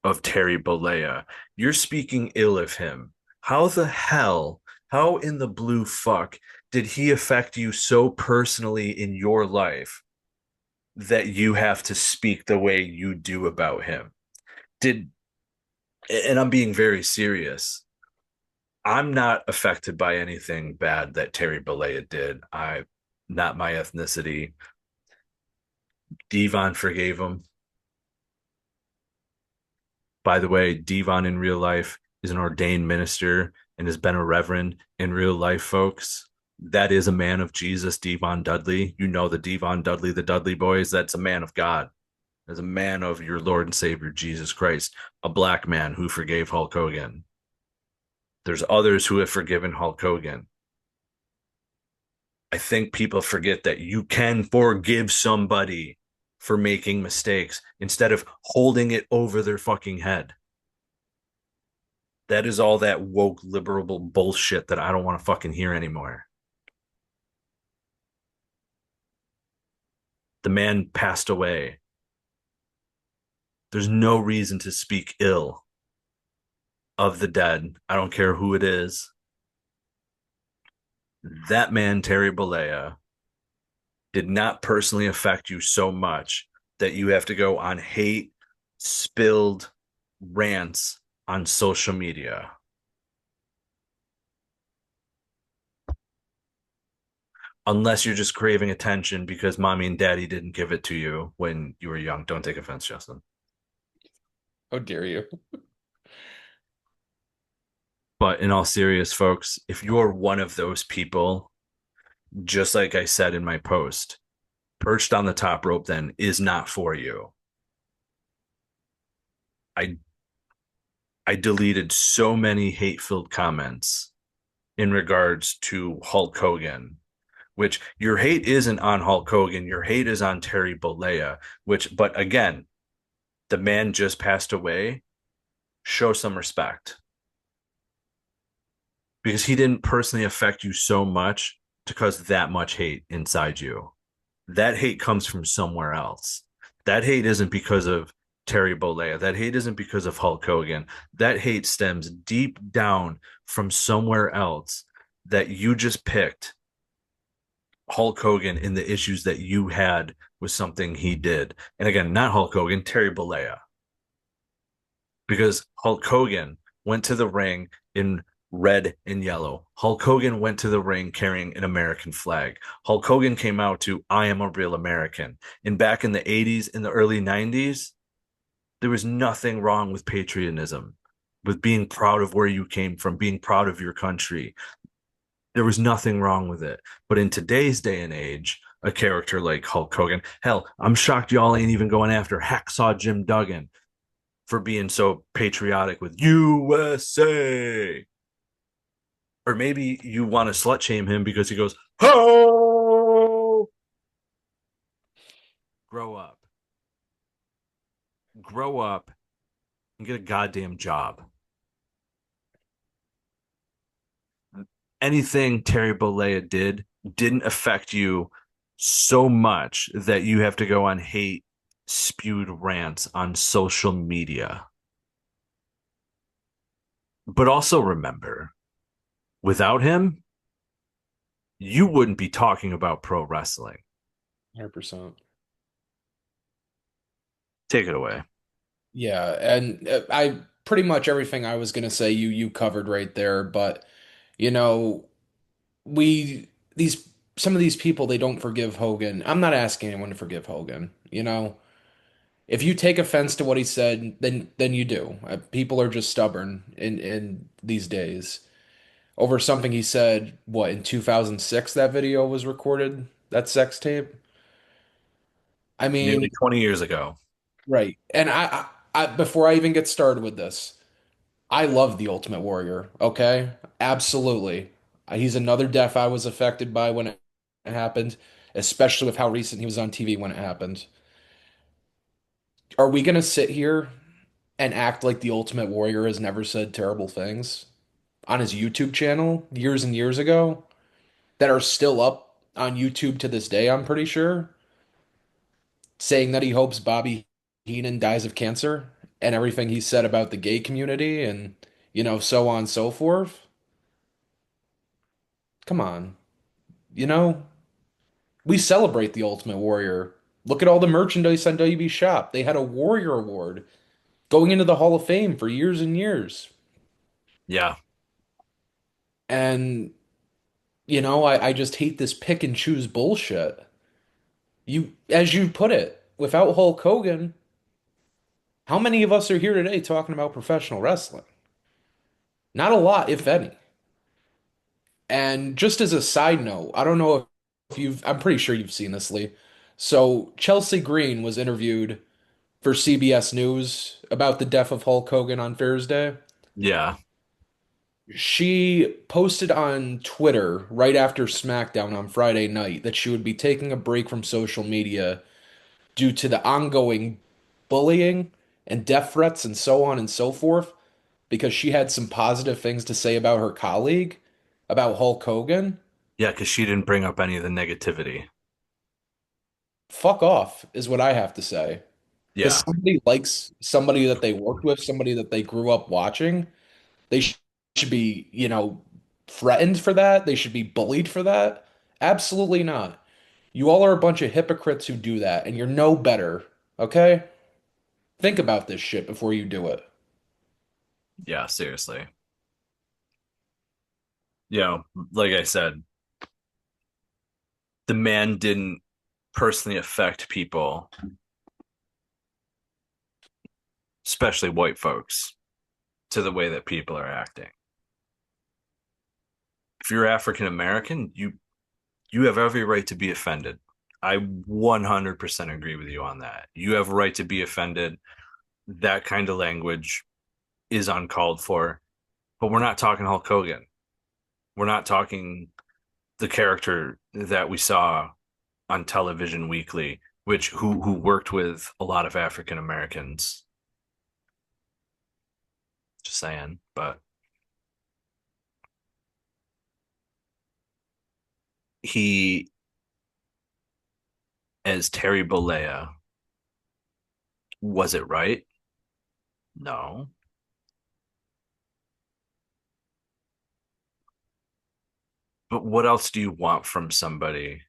of Terry Bollea. You're speaking ill of him. How in the blue fuck did he affect you so personally in your life that you have to speak the way you do about him? And I'm being very serious. I'm not affected by anything bad that Terry Bollea did. Not my ethnicity. Devon forgave him. By the way, Devon in real life is an ordained minister and has been a reverend in real life, folks. That is a man of Jesus, Devon Dudley. You know the Devon Dudley, the Dudley boys. That's a man of God. As a man of your Lord and Savior, Jesus Christ, a black man who forgave Hulk Hogan. There's others who have forgiven Hulk Hogan. I think people forget that you can forgive somebody for making mistakes instead of holding it over their fucking head. That is all that woke liberal bullshit that I don't want to fucking hear anymore. The man passed away. There's no reason to speak ill of the dead. I don't care who it is. That man, Terry Bollea, did not personally affect you so much that you have to go on hate-spilled rants on social media. Unless you're just craving attention because mommy and daddy didn't give it to you when you were young. Don't take offense, Justin. How dare you? But in all serious, folks, if you're one of those people, just like I said in my post, perched on the top rope then is not for you. I deleted so many hate-filled comments in regards to Hulk Hogan, which your hate isn't on Hulk Hogan, your hate is on Terry Bollea, but again, the man just passed away. Show some respect. Because he didn't personally affect you so much to cause that much hate inside you. That hate comes from somewhere else. That hate isn't because of Terry Bollea. That hate isn't because of Hulk Hogan. That hate stems deep down from somewhere else that you just picked Hulk Hogan in the issues that you had with something he did. And again, not Hulk Hogan, Terry Bollea. Because Hulk Hogan went to the ring in red and yellow. Hulk Hogan went to the ring carrying an American flag. Hulk Hogan came out to I am a real American. And back in the 80s, in the early 90s, there was nothing wrong with patriotism, with being proud of where you came from, being proud of your country. There was nothing wrong with it. But in today's day and age, a character like Hulk Hogan, hell, I'm shocked y'all ain't even going after Hacksaw Jim Duggan for being so patriotic with USA. Or maybe you want to slut shame him because he goes, ho! Grow up. Grow up and get a goddamn job. Anything Terry Bollea didn't affect you so much that you have to go on hate spewed rants on social media. But also remember, without him, you wouldn't be talking about pro wrestling. 100%. Take it away. Yeah, and I pretty much everything I was gonna say you covered right there, but you know, we these some of these people they don't forgive Hogan. I'm not asking anyone to forgive Hogan, you know. If you take offense to what he said, then you do. People are just stubborn in these days. Over something he said, what, in 2006 that video was recorded, that sex tape? I Nearly mean, 20 years ago. right. And I before I even get started with this, I love the Ultimate Warrior, okay? Absolutely. He's another death I was affected by when it happened, especially with how recent he was on TV when it happened. Are we gonna sit here and act like the Ultimate Warrior has never said terrible things on his YouTube channel years and years ago that are still up on YouTube to this day, I'm pretty sure, saying that he hopes Bobby Heenan dies of cancer and everything he said about the gay community and, so on and so forth? Come on. You know, we celebrate the Ultimate Warrior. Look at all the merchandise on WB Shop. They had a Warrior Award going into the Hall of Fame for years and years. Yeah. And, I just hate this pick and choose bullshit. As you put it, without Hulk Hogan, how many of us are here today talking about professional wrestling? Not a lot, if any. And just as a side note, I don't know if I'm pretty sure you've seen this, Lee. So Chelsea Green was interviewed for CBS News about the death of Hulk Hogan on Thursday. Yeah. She posted on Twitter right after SmackDown on Friday night that she would be taking a break from social media due to the ongoing bullying and death threats and so on and so forth, because she had some positive things to say about her colleague, about Hulk Hogan. Yeah, because she didn't bring up any of the negativity. Fuck off, is what I have to say. Because Yeah. somebody likes somebody that they worked with, somebody that they grew up watching, they should be, threatened for that. They should be bullied for that. Absolutely not. You all are a bunch of hypocrites who do that, and you're no better. Okay? Think about this shit before you do it. Yeah, seriously. Like I said, the man didn't personally affect people, especially white folks, to the way that people are acting. If you're African American, you have every right to be offended. I 100% agree with you on that. You have a right to be offended. That kind of language is uncalled for. But we're not talking Hulk Hogan. We're not talking the character that we saw on television weekly, who worked with a lot of African Americans. Just saying, but he, as Terry Bollea, Was it right? No. But what else do you want from somebody?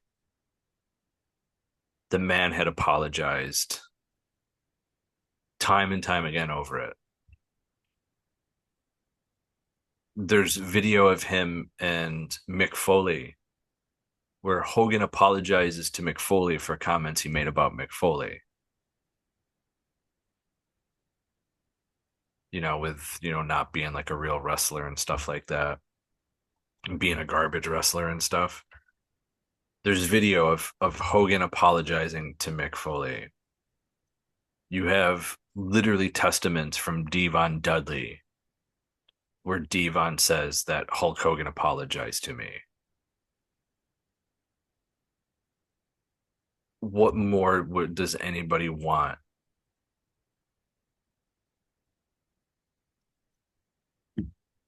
The man had apologized time and time again over it. There's video of him and Mick Foley where Hogan apologizes to Mick Foley for comments he made about Mick Foley. With, not being like a real wrestler and stuff like that, and being a garbage wrestler and stuff. There's video of Hogan apologizing to Mick Foley. You have literally testaments from Devon Dudley where Devon says that Hulk Hogan apologized to me. What more does anybody want?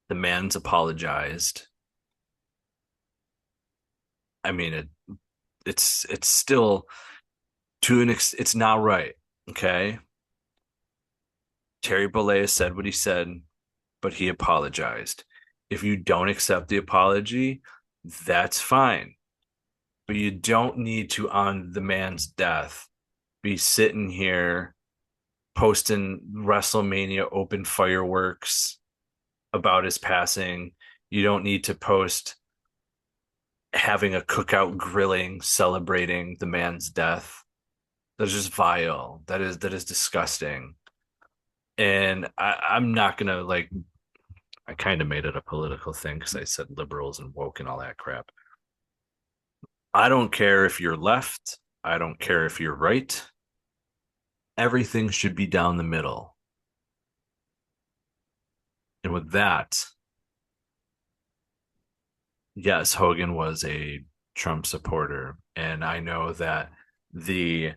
The man's apologized. I mean, it's still it's not right. Okay. Terry Bollea said what he said, but he apologized. If you don't accept the apology, that's fine. But you don't need to, on the man's death, be sitting here posting WrestleMania open fireworks about his passing. You don't need to post having a cookout grilling celebrating the man's death. That's just vile. That is disgusting. And I'm not gonna I kind of made it a political thing because I said liberals and woke and all that crap. I don't care if you're left. I don't care if you're right. Everything should be down the middle. And with that, yes, Hogan was a Trump supporter. And I know that the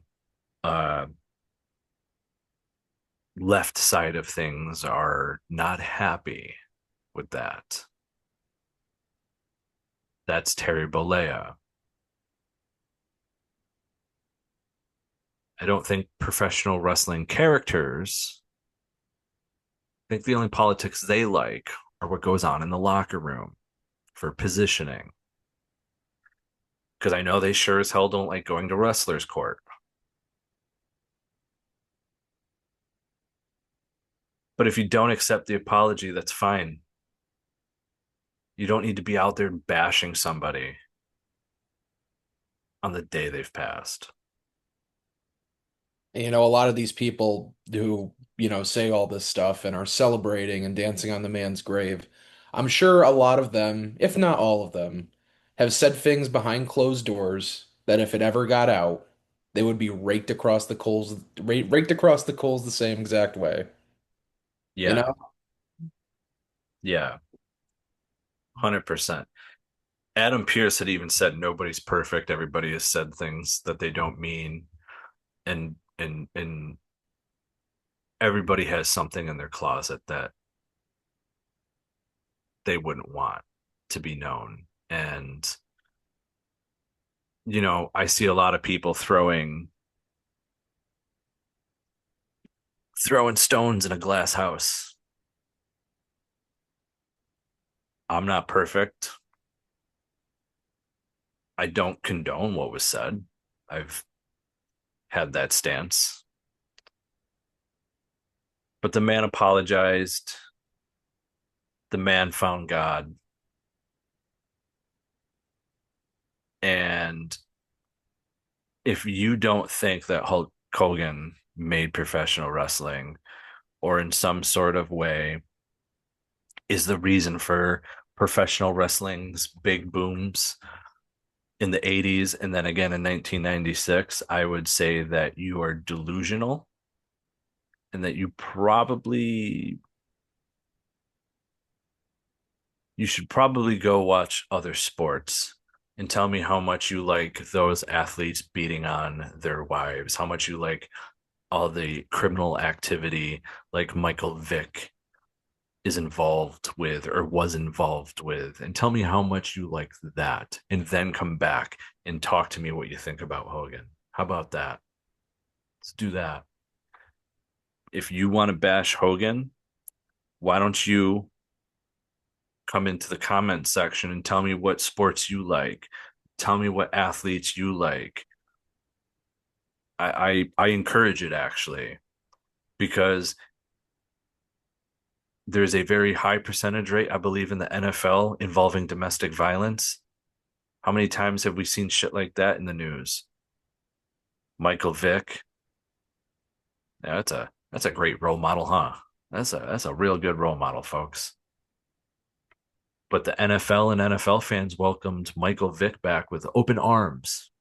left side of things are not happy with that. That's Terry Bollea. I don't think professional wrestling characters think the only politics they like are what goes on in the locker room for positioning. Because I know they sure as hell don't like going to wrestlers' court. But if you don't accept the apology, that's fine. You don't need to be out there bashing somebody on the day they've passed. A lot of these people who, say all this stuff and are celebrating and dancing on the man's grave, I'm sure a lot of them, if not all of them, have said things behind closed doors that if it ever got out, they would be raked across the coals, raked across the coals the same exact way. Yeah. Yeah. 100%. Adam Pearce had even said nobody's perfect. Everybody has said things that they don't mean. And everybody has something in their closet that they wouldn't want to be known. And I see a lot of people throwing stones in a glass house. I'm not perfect. I don't condone what was said. I've had that stance. But the man apologized. The man found God. And if you don't think that Hulk Hogan made professional wrestling or in some sort of way is the reason for professional wrestling's big booms in the 80s and then again in 1996, I would say that you are delusional and that you should probably go watch other sports and tell me how much you like those athletes beating on their wives, how much you like all the criminal activity like Michael Vick is involved with or was involved with, and tell me how much you like that, and then come back and talk to me what you think about Hogan. How about that? Let's do that. if you want to bash Hogan, why don't you come into the comment section and tell me what sports you like? Tell me what athletes you like. I encourage it actually, because there's a very high percentage rate, I believe, in the NFL involving domestic violence. How many times have we seen shit like that in the news? Michael Vick. Yeah, that's a great role model, huh? That's a real good role model, folks. But the NFL and NFL fans welcomed Michael Vick back with open arms.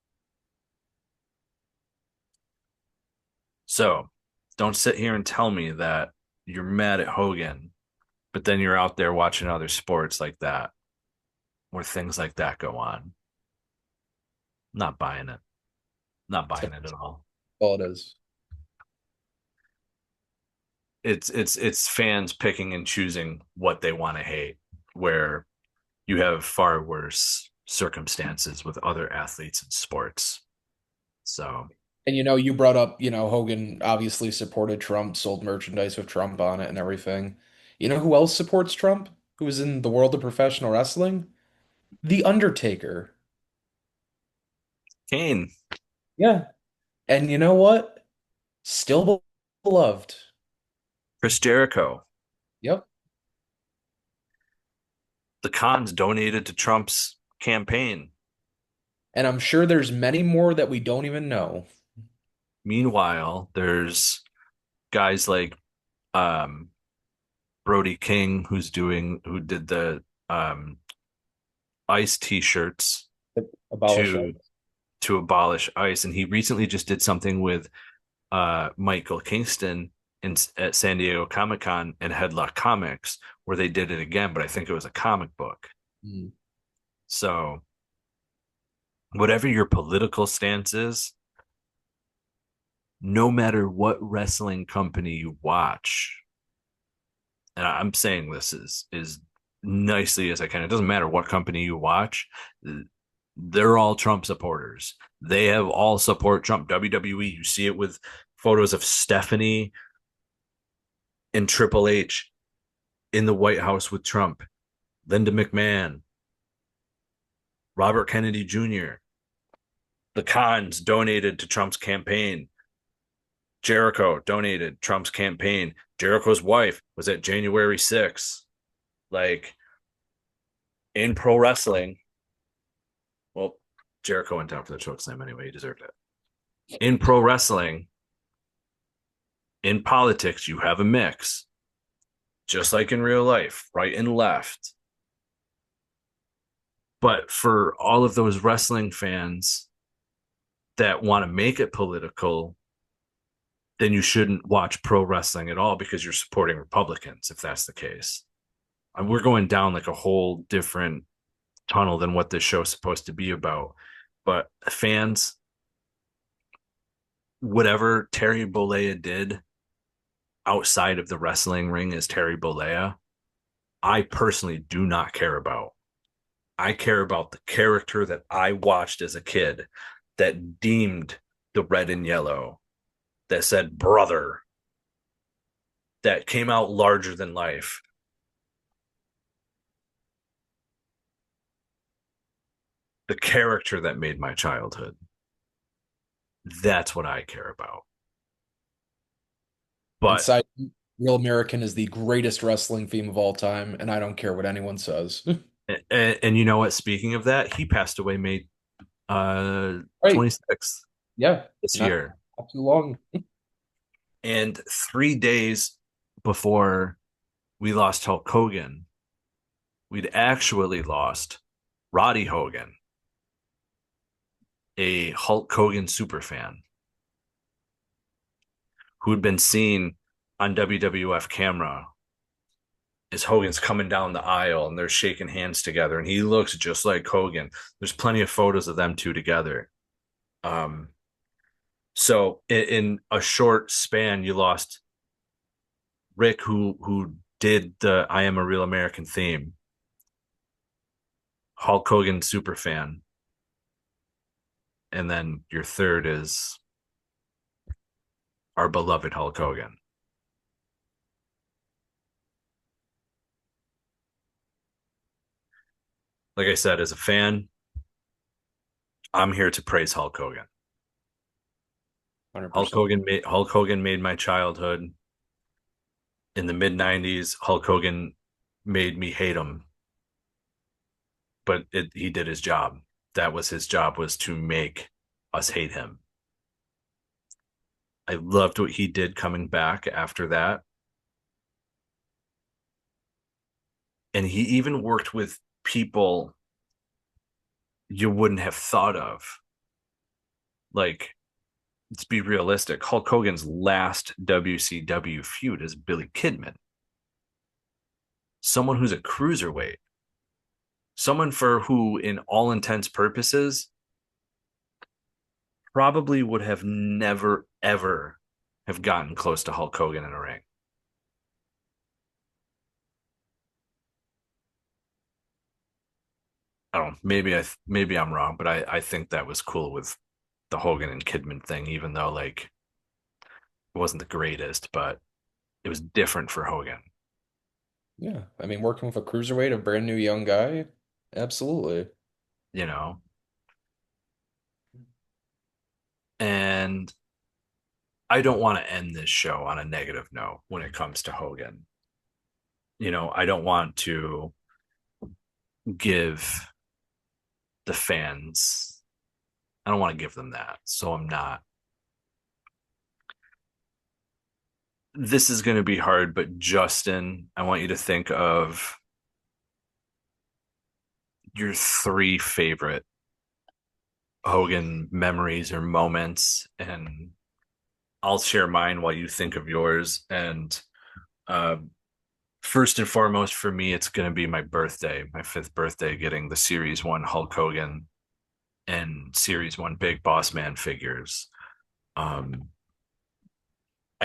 So don't sit here and tell me that you're mad at Hogan, but then you're out there watching other sports like that, where things like that go on. Not buying it. Not buying it at all. All it is. It's fans picking and choosing what they want to hate, where you have far worse circumstances with other athletes in sports. So, And you brought up, Hogan obviously supported Trump, sold merchandise with Trump on it and everything. You know who else supports Trump? Who is in the world of professional wrestling? The Undertaker. Kane, Yeah. And you know what? Still beloved. Chris Jericho, Yep. the Khans donated to Trump's campaign. And I'm sure there's many more that we don't even know. Meanwhile, there's guys like Brody King who did the ICE t-shirts Abolish to it. to abolish ICE, and he recently just did something with Michael Kingston at San Diego Comic-Con and Headlock Comics, where they did it again, but I think it was a comic book. Mm. So whatever your political stance is, no matter what wrestling company you watch, and I'm saying this is nicely as I can, it doesn't matter what company you watch, they're all Trump supporters. They have all support Trump. WWE, you see it with photos of Stephanie and Triple H in the White House with Trump, Linda McMahon, Robert Kennedy Jr. The Khans donated to Trump's campaign. Jericho donated Trump's campaign. Jericho's wife was at January 6th. Like, in pro wrestling, well, Jericho went down for the chokeslam anyway. He deserved it. In pro wrestling, in politics, you have a mix. Just like in real life, right and left. But for all of those wrestling fans that want to make it political, then you shouldn't watch pro wrestling at all, because you're supporting Republicans if that's the case. And we're going down like a whole different tunnel than what this show is supposed to be about. But fans, whatever Terry Bollea did outside of the wrestling ring as Terry Bollea, I personally do not care about. I care about the character that I watched as a kid that deemed the red and yellow, that said brother, that came out larger than life. The character that made my childhood. That's what I care about. But Inside Real American is the greatest wrestling theme of all time, and I don't care what anyone says. and you know what? Speaking of that, he passed away May Right. 26th Yeah. this Not- year. Not too long. And 3 days before we lost Hulk Hogan, we'd actually lost Roddy Hogan, a Hulk Hogan superfan who'd been seen on WWF camera as Hogan's coming down the aisle and they're shaking hands together, and he looks just like Hogan. There's plenty of photos of them two together. So in a short span, you lost Rick, who did the I Am a Real American theme, Hulk Hogan superfan, and then your third is our beloved Hulk Hogan. like I said, as a fan, I'm here to praise Hulk Hogan. 100%. Hulk Hogan made my childhood. In the mid '90s, Hulk Hogan made me hate him, but he did his job. That was his job, was to make us hate him. I loved what he did coming back after that. And he even worked with people you wouldn't have thought of. Like, let's be realistic. Hulk Hogan's last WCW feud is Billy Kidman, someone who's a cruiserweight, someone for who, in all intents purposes, probably would have never ever have gotten close to Hulk Hogan in a ring. I don't know, maybe I'm wrong, but I think that was cool with the Hogan and Kidman thing, even though like it wasn't the greatest, but it was different for Hogan, Yeah. I mean, working with a cruiserweight, a brand new young guy, absolutely. you know. And I don't want to end this show on a negative note when it comes to Hogan. I don't want to give the fans, I don't want to give them that. So I'm not. This is going to be hard, but Justin, I want you to think of your 3 favorite Hogan memories or moments, and I'll share mine while you think of yours. And uh, first and foremost, for me, it's going to be my birthday, my 5th birthday, getting the Series 1 Hulk Hogan and Series 1 Big Boss Man figures. I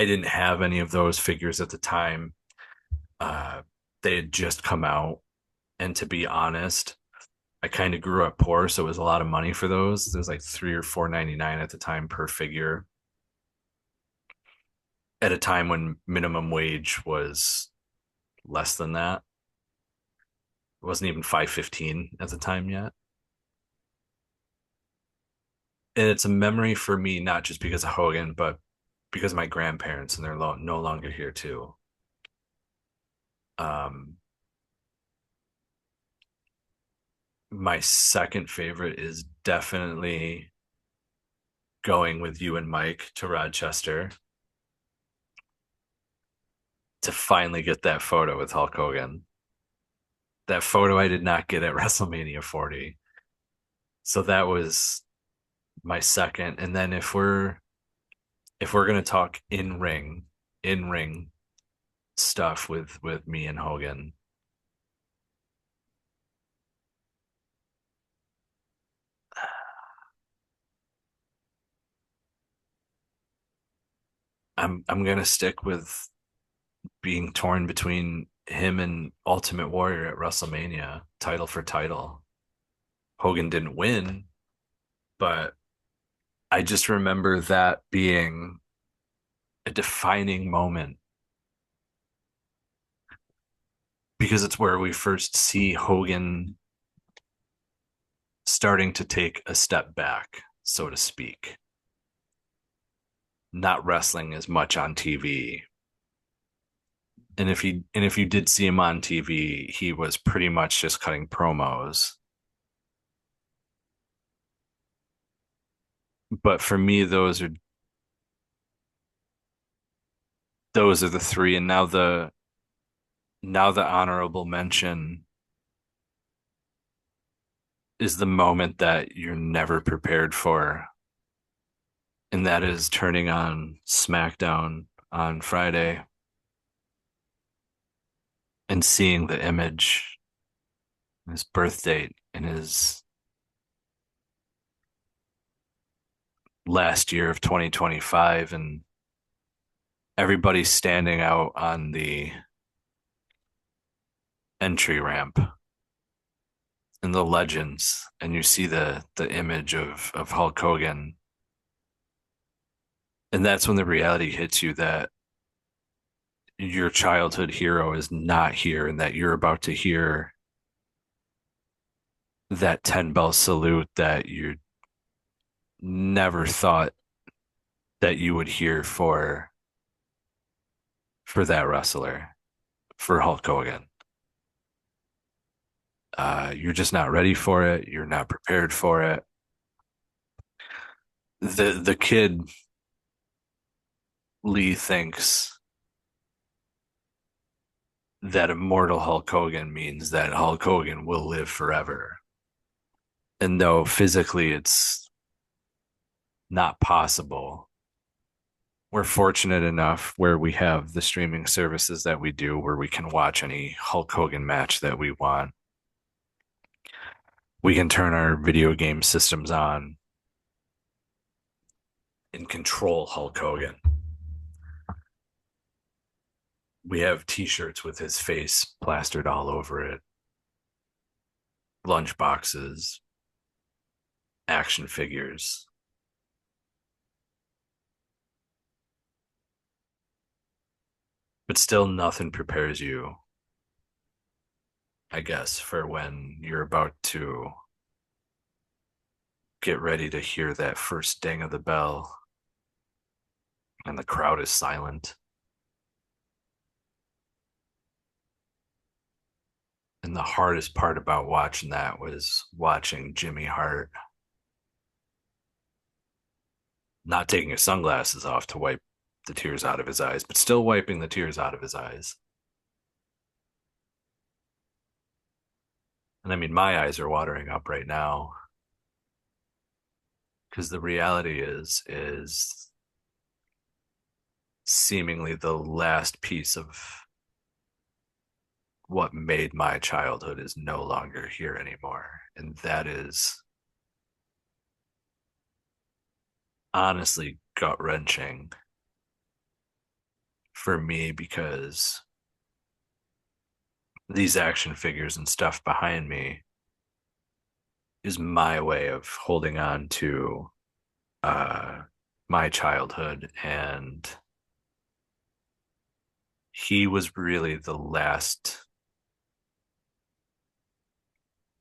didn't have any of those figures at the time. They had just come out. And to be honest, I kind of grew up poor, so it was a lot of money for those. There's like $3 or $4.99 at the time per figure. At a time when minimum wage was less than that. It wasn't even $5.15 at the time yet. And it's a memory for me, not just because of Hogan, but because of my grandparents, and they're no longer here too. My second favorite is definitely going with you and Mike to Rochester to finally get that photo with Hulk Hogan. That photo I did not get at WrestleMania 40. So that was my second. And then if we're gonna talk in ring stuff with me and Hogan, I'm gonna stick with being torn between him and Ultimate Warrior at WrestleMania, title for title. Hogan didn't win, but I just remember that being a defining moment because it's where we first see Hogan starting to take a step back, so to speak. Not wrestling as much on TV. And if you did see him on TV, he was pretty much just cutting promos. But for me, those are the 3. And now the honorable mention is the moment that you're never prepared for. And that is turning on SmackDown on Friday and seeing the image, his birth date, and his last year of 2025, and everybody standing out on the entry ramp and the legends, and you see the image of Hulk Hogan. And that's when the reality hits you that your childhood hero is not here, and that you're about to hear that 10 bell salute that you never thought that you would hear for that wrestler, for Hulk Hogan. You're just not ready for it. You're not prepared for it. The kid Lee thinks that Immortal Hulk Hogan means that Hulk Hogan will live forever. And though physically it's not possible, we're fortunate enough where we have the streaming services that we do where we can watch any Hulk Hogan match that we want. We can turn our video game systems on and control Hulk Hogan. We have t-shirts with his face plastered all over it, lunch boxes, action figures. But still nothing prepares you, I guess, for when you're about to get ready to hear that first ding of the bell and the crowd is silent. And the hardest part about watching that was watching Jimmy Hart not taking his sunglasses off to wipe the tears out of his eyes, but still wiping the tears out of his eyes. And I mean, my eyes are watering up right now because the reality is seemingly the last piece of what made my childhood is no longer here anymore. And that is honestly gut wrenching for me because these action figures and stuff behind me is my way of holding on to my childhood. And he was really the last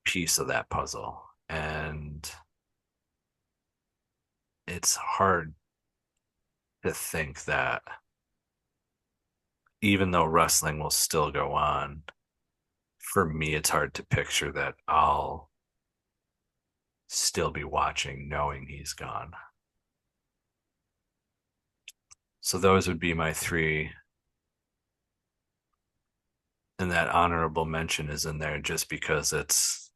piece of that puzzle. And it's hard to think that even though wrestling will still go on, for me, it's hard to picture that I'll still be watching knowing he's gone. So those would be my three. And that honorable mention is in there just because it's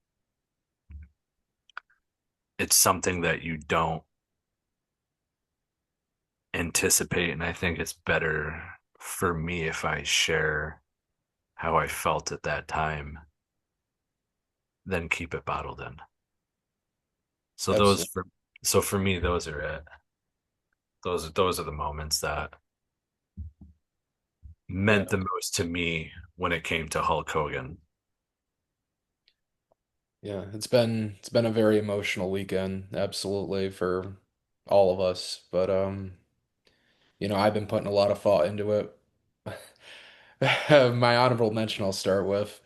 something that you don't anticipate. And I think it's better for me if I share how I felt at that time than keep it bottled in. So Absolutely. for me, those are it. Those are the moments that meant the most to me when it came to Hulk Hogan. Yeah, it's been a very emotional weekend, absolutely, for all of us. But I've been putting a lot of thought into it. My honorable mention I'll start with.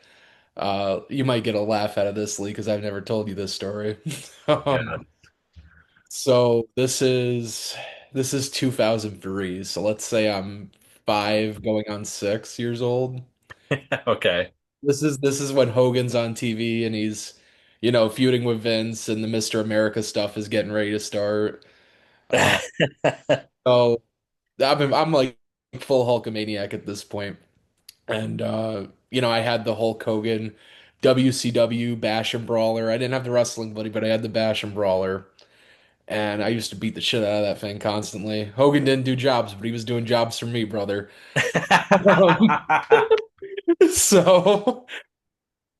You might get a laugh out of this, Lee, because I've never told you this story. Yeah. So this is 2003. So let's say I'm 5 going on 6 years old. Okay. This is when Hogan's on TV and he's, feuding with Vince and the Mr. America stuff is getting ready to start. Uh, so I'm like full Hulkamaniac at this point. And I had the Hulk Hogan WCW Bash and Brawler. I didn't have the wrestling buddy, but I had the Bash and Brawler. And I used to beat the shit out of that thing constantly. Hogan didn't do jobs, but he was doing jobs for me, brother. Um, so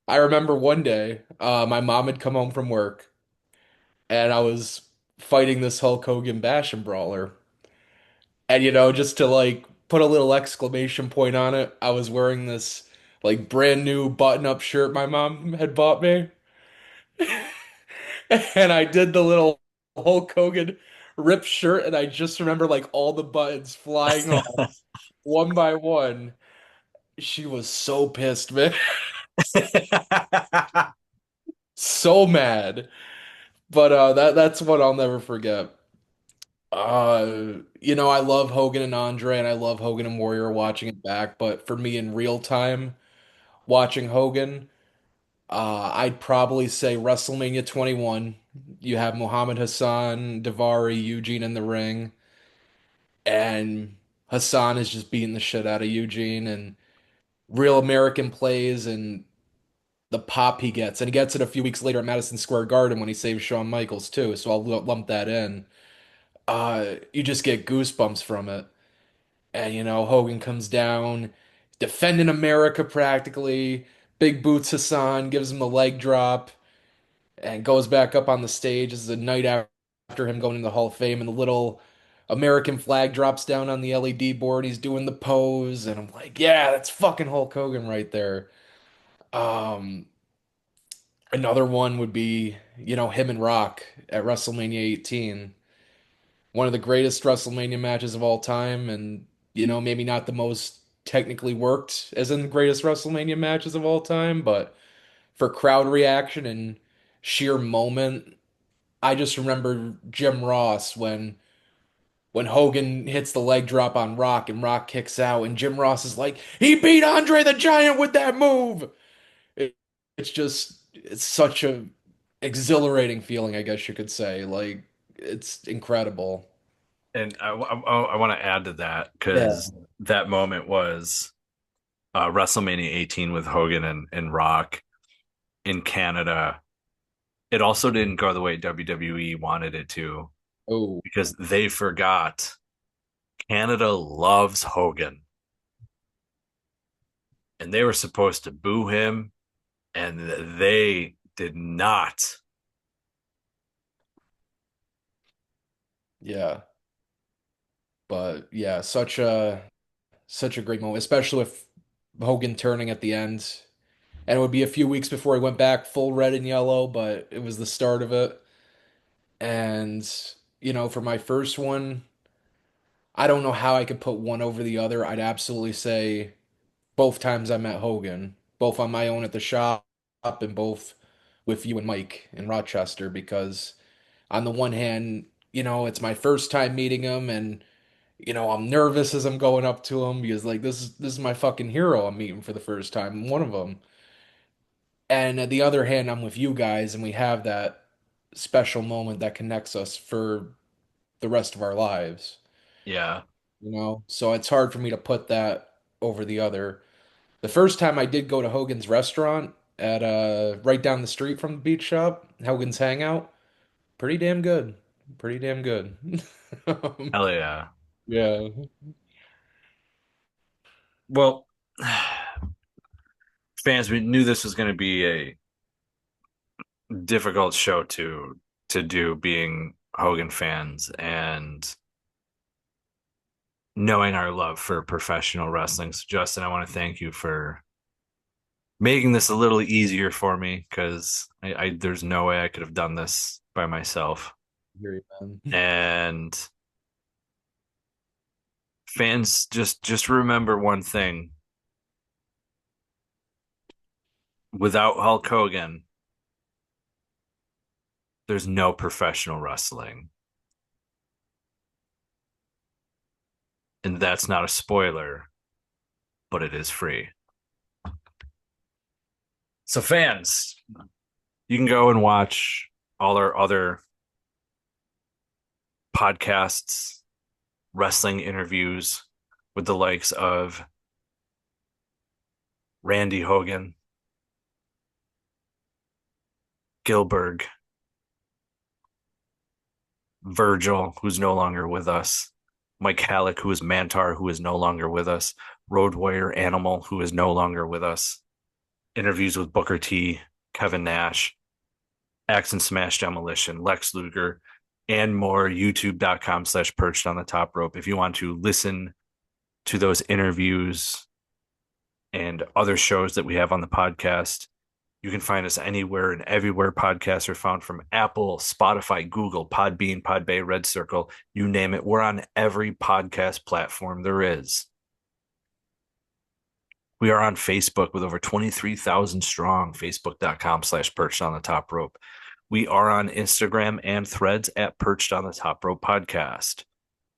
I remember one day, my mom had come home from work, and I was fighting this Hulk Hogan Bash and Brawler. And just to like put a little exclamation point on it, I was wearing this like brand new button-up shirt my mom had bought me. And I did the little Hulk Hogan rip shirt, and I just remember like all the buttons flying off one by one. She was so pissed, man. So mad. But that's what I'll never forget. I love Hogan and Andre, and I love Hogan and Warrior watching it back. But for me in real time, watching Hogan, I'd probably say WrestleMania 21. You have Muhammad Hassan, Davari, Eugene in the ring, and Hassan is just beating the shit out of Eugene, and real American plays and the pop he gets. And he gets it a few weeks later at Madison Square Garden when he saves Shawn Michaels too. So I'll lump that in. You just get goosebumps from it. And Hogan comes down, defending America practically. Big Boots Hassan gives him the leg drop and goes back up on the stage. This is a night after him going into the Hall of Fame, and the little American flag drops down on the LED board. He's doing the pose, and I'm like, yeah, that's fucking Hulk Hogan right there. Um, Another one would be, him and Rock at WrestleMania 18. One of the greatest WrestleMania matches of all time, and maybe not the most technically worked as in the greatest WrestleMania matches of all time, but for crowd reaction and sheer moment, I just remember Jim Ross when Hogan hits the leg drop on Rock and Rock kicks out, and Jim Ross is like, he beat Andre the Giant with that move. It, it's such a exhilarating feeling, I guess you could say. Like, it's incredible. And I want to add to that Yeah. because that moment was WrestleMania 18 with Hogan and Rock in Canada. It also didn't go the way WWE wanted it to Oh, because they forgot Canada loves Hogan and they were supposed to boo him, and they did not. yeah. But yeah, such a great moment, especially with Hogan turning at the end. And it would be a few weeks before he went back full red and yellow, but it was the start of it. And, for my first one, I don't know how I could put one over the other. I'd absolutely say both times I met Hogan, both on my own at the shop and both with you and Mike in Rochester, because on the one hand, it's my first time meeting him, and I'm nervous as I'm going up to him because like this is my fucking hero I'm meeting for the first time, one of them. And at the other hand, I'm with you guys, and we have that special moment that connects us for the rest of our lives, Yeah. So it's hard for me to put that over the other. The first time I did go to Hogan's restaurant at right down the street from the beach shop, Hogan's Hangout, pretty damn good. Pretty damn good. Hell yeah. Yeah. Well, fans, we knew this was going to be a difficult show to do, being Hogan fans and knowing our love for professional wrestling. So Justin, I want to thank you for making this a little easier for me because I there's no way I could have done this by myself. Hear you, man. And fans, just remember one thing. Without Hulk Hogan, there's no professional wrestling. And that's not a spoiler, but it is free. So fans, you can go and watch all our other podcasts, wrestling interviews with the likes of Randy Hogan, Gilbert, Virgil, who's no longer with us, Mike Halleck, who is Mantar, who is no longer with us, Road Warrior Animal, who is no longer with us, interviews with Booker T, Kevin Nash, Axe and Smash Demolition, Lex Luger, and more. YouTube.com/perched on the top rope. If you want to listen to those interviews and other shows that we have on the podcast, you can find us anywhere and everywhere podcasts are found, from Apple, Spotify, Google, Podbean, Podbay, Red Circle, you name it. We're on every podcast platform there is. We are on Facebook with over 23,000 strong, facebook.com/perched on the top rope. We are on Instagram and Threads at Perched on the Top Rope Podcast.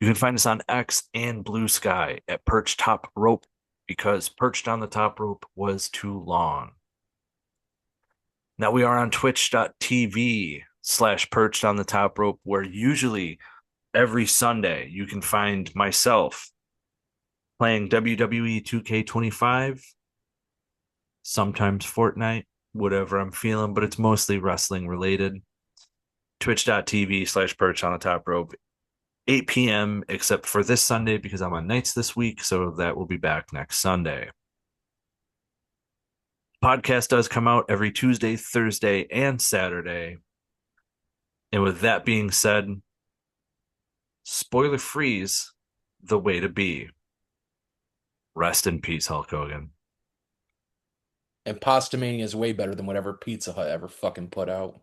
You can find us on X and Blue Sky at Perched Top Rope because Perched on the Top Rope was too long. Now we are on twitch.tv/Perched on the Top Rope, where usually every Sunday you can find myself playing WWE 2K25, sometimes Fortnite, whatever I'm feeling, but it's mostly wrestling related. Twitch.tv/Perched on the Top Rope, 8 p.m., except for this Sunday because I'm on nights this week, so that will be back next Sunday. Podcast does come out every Tuesday, Thursday, and Saturday. And with that being said, spoiler freeze, the way to be. Rest in peace, Hulk Hogan. And Pastamania is way better than whatever Pizza Hut ever fucking put out.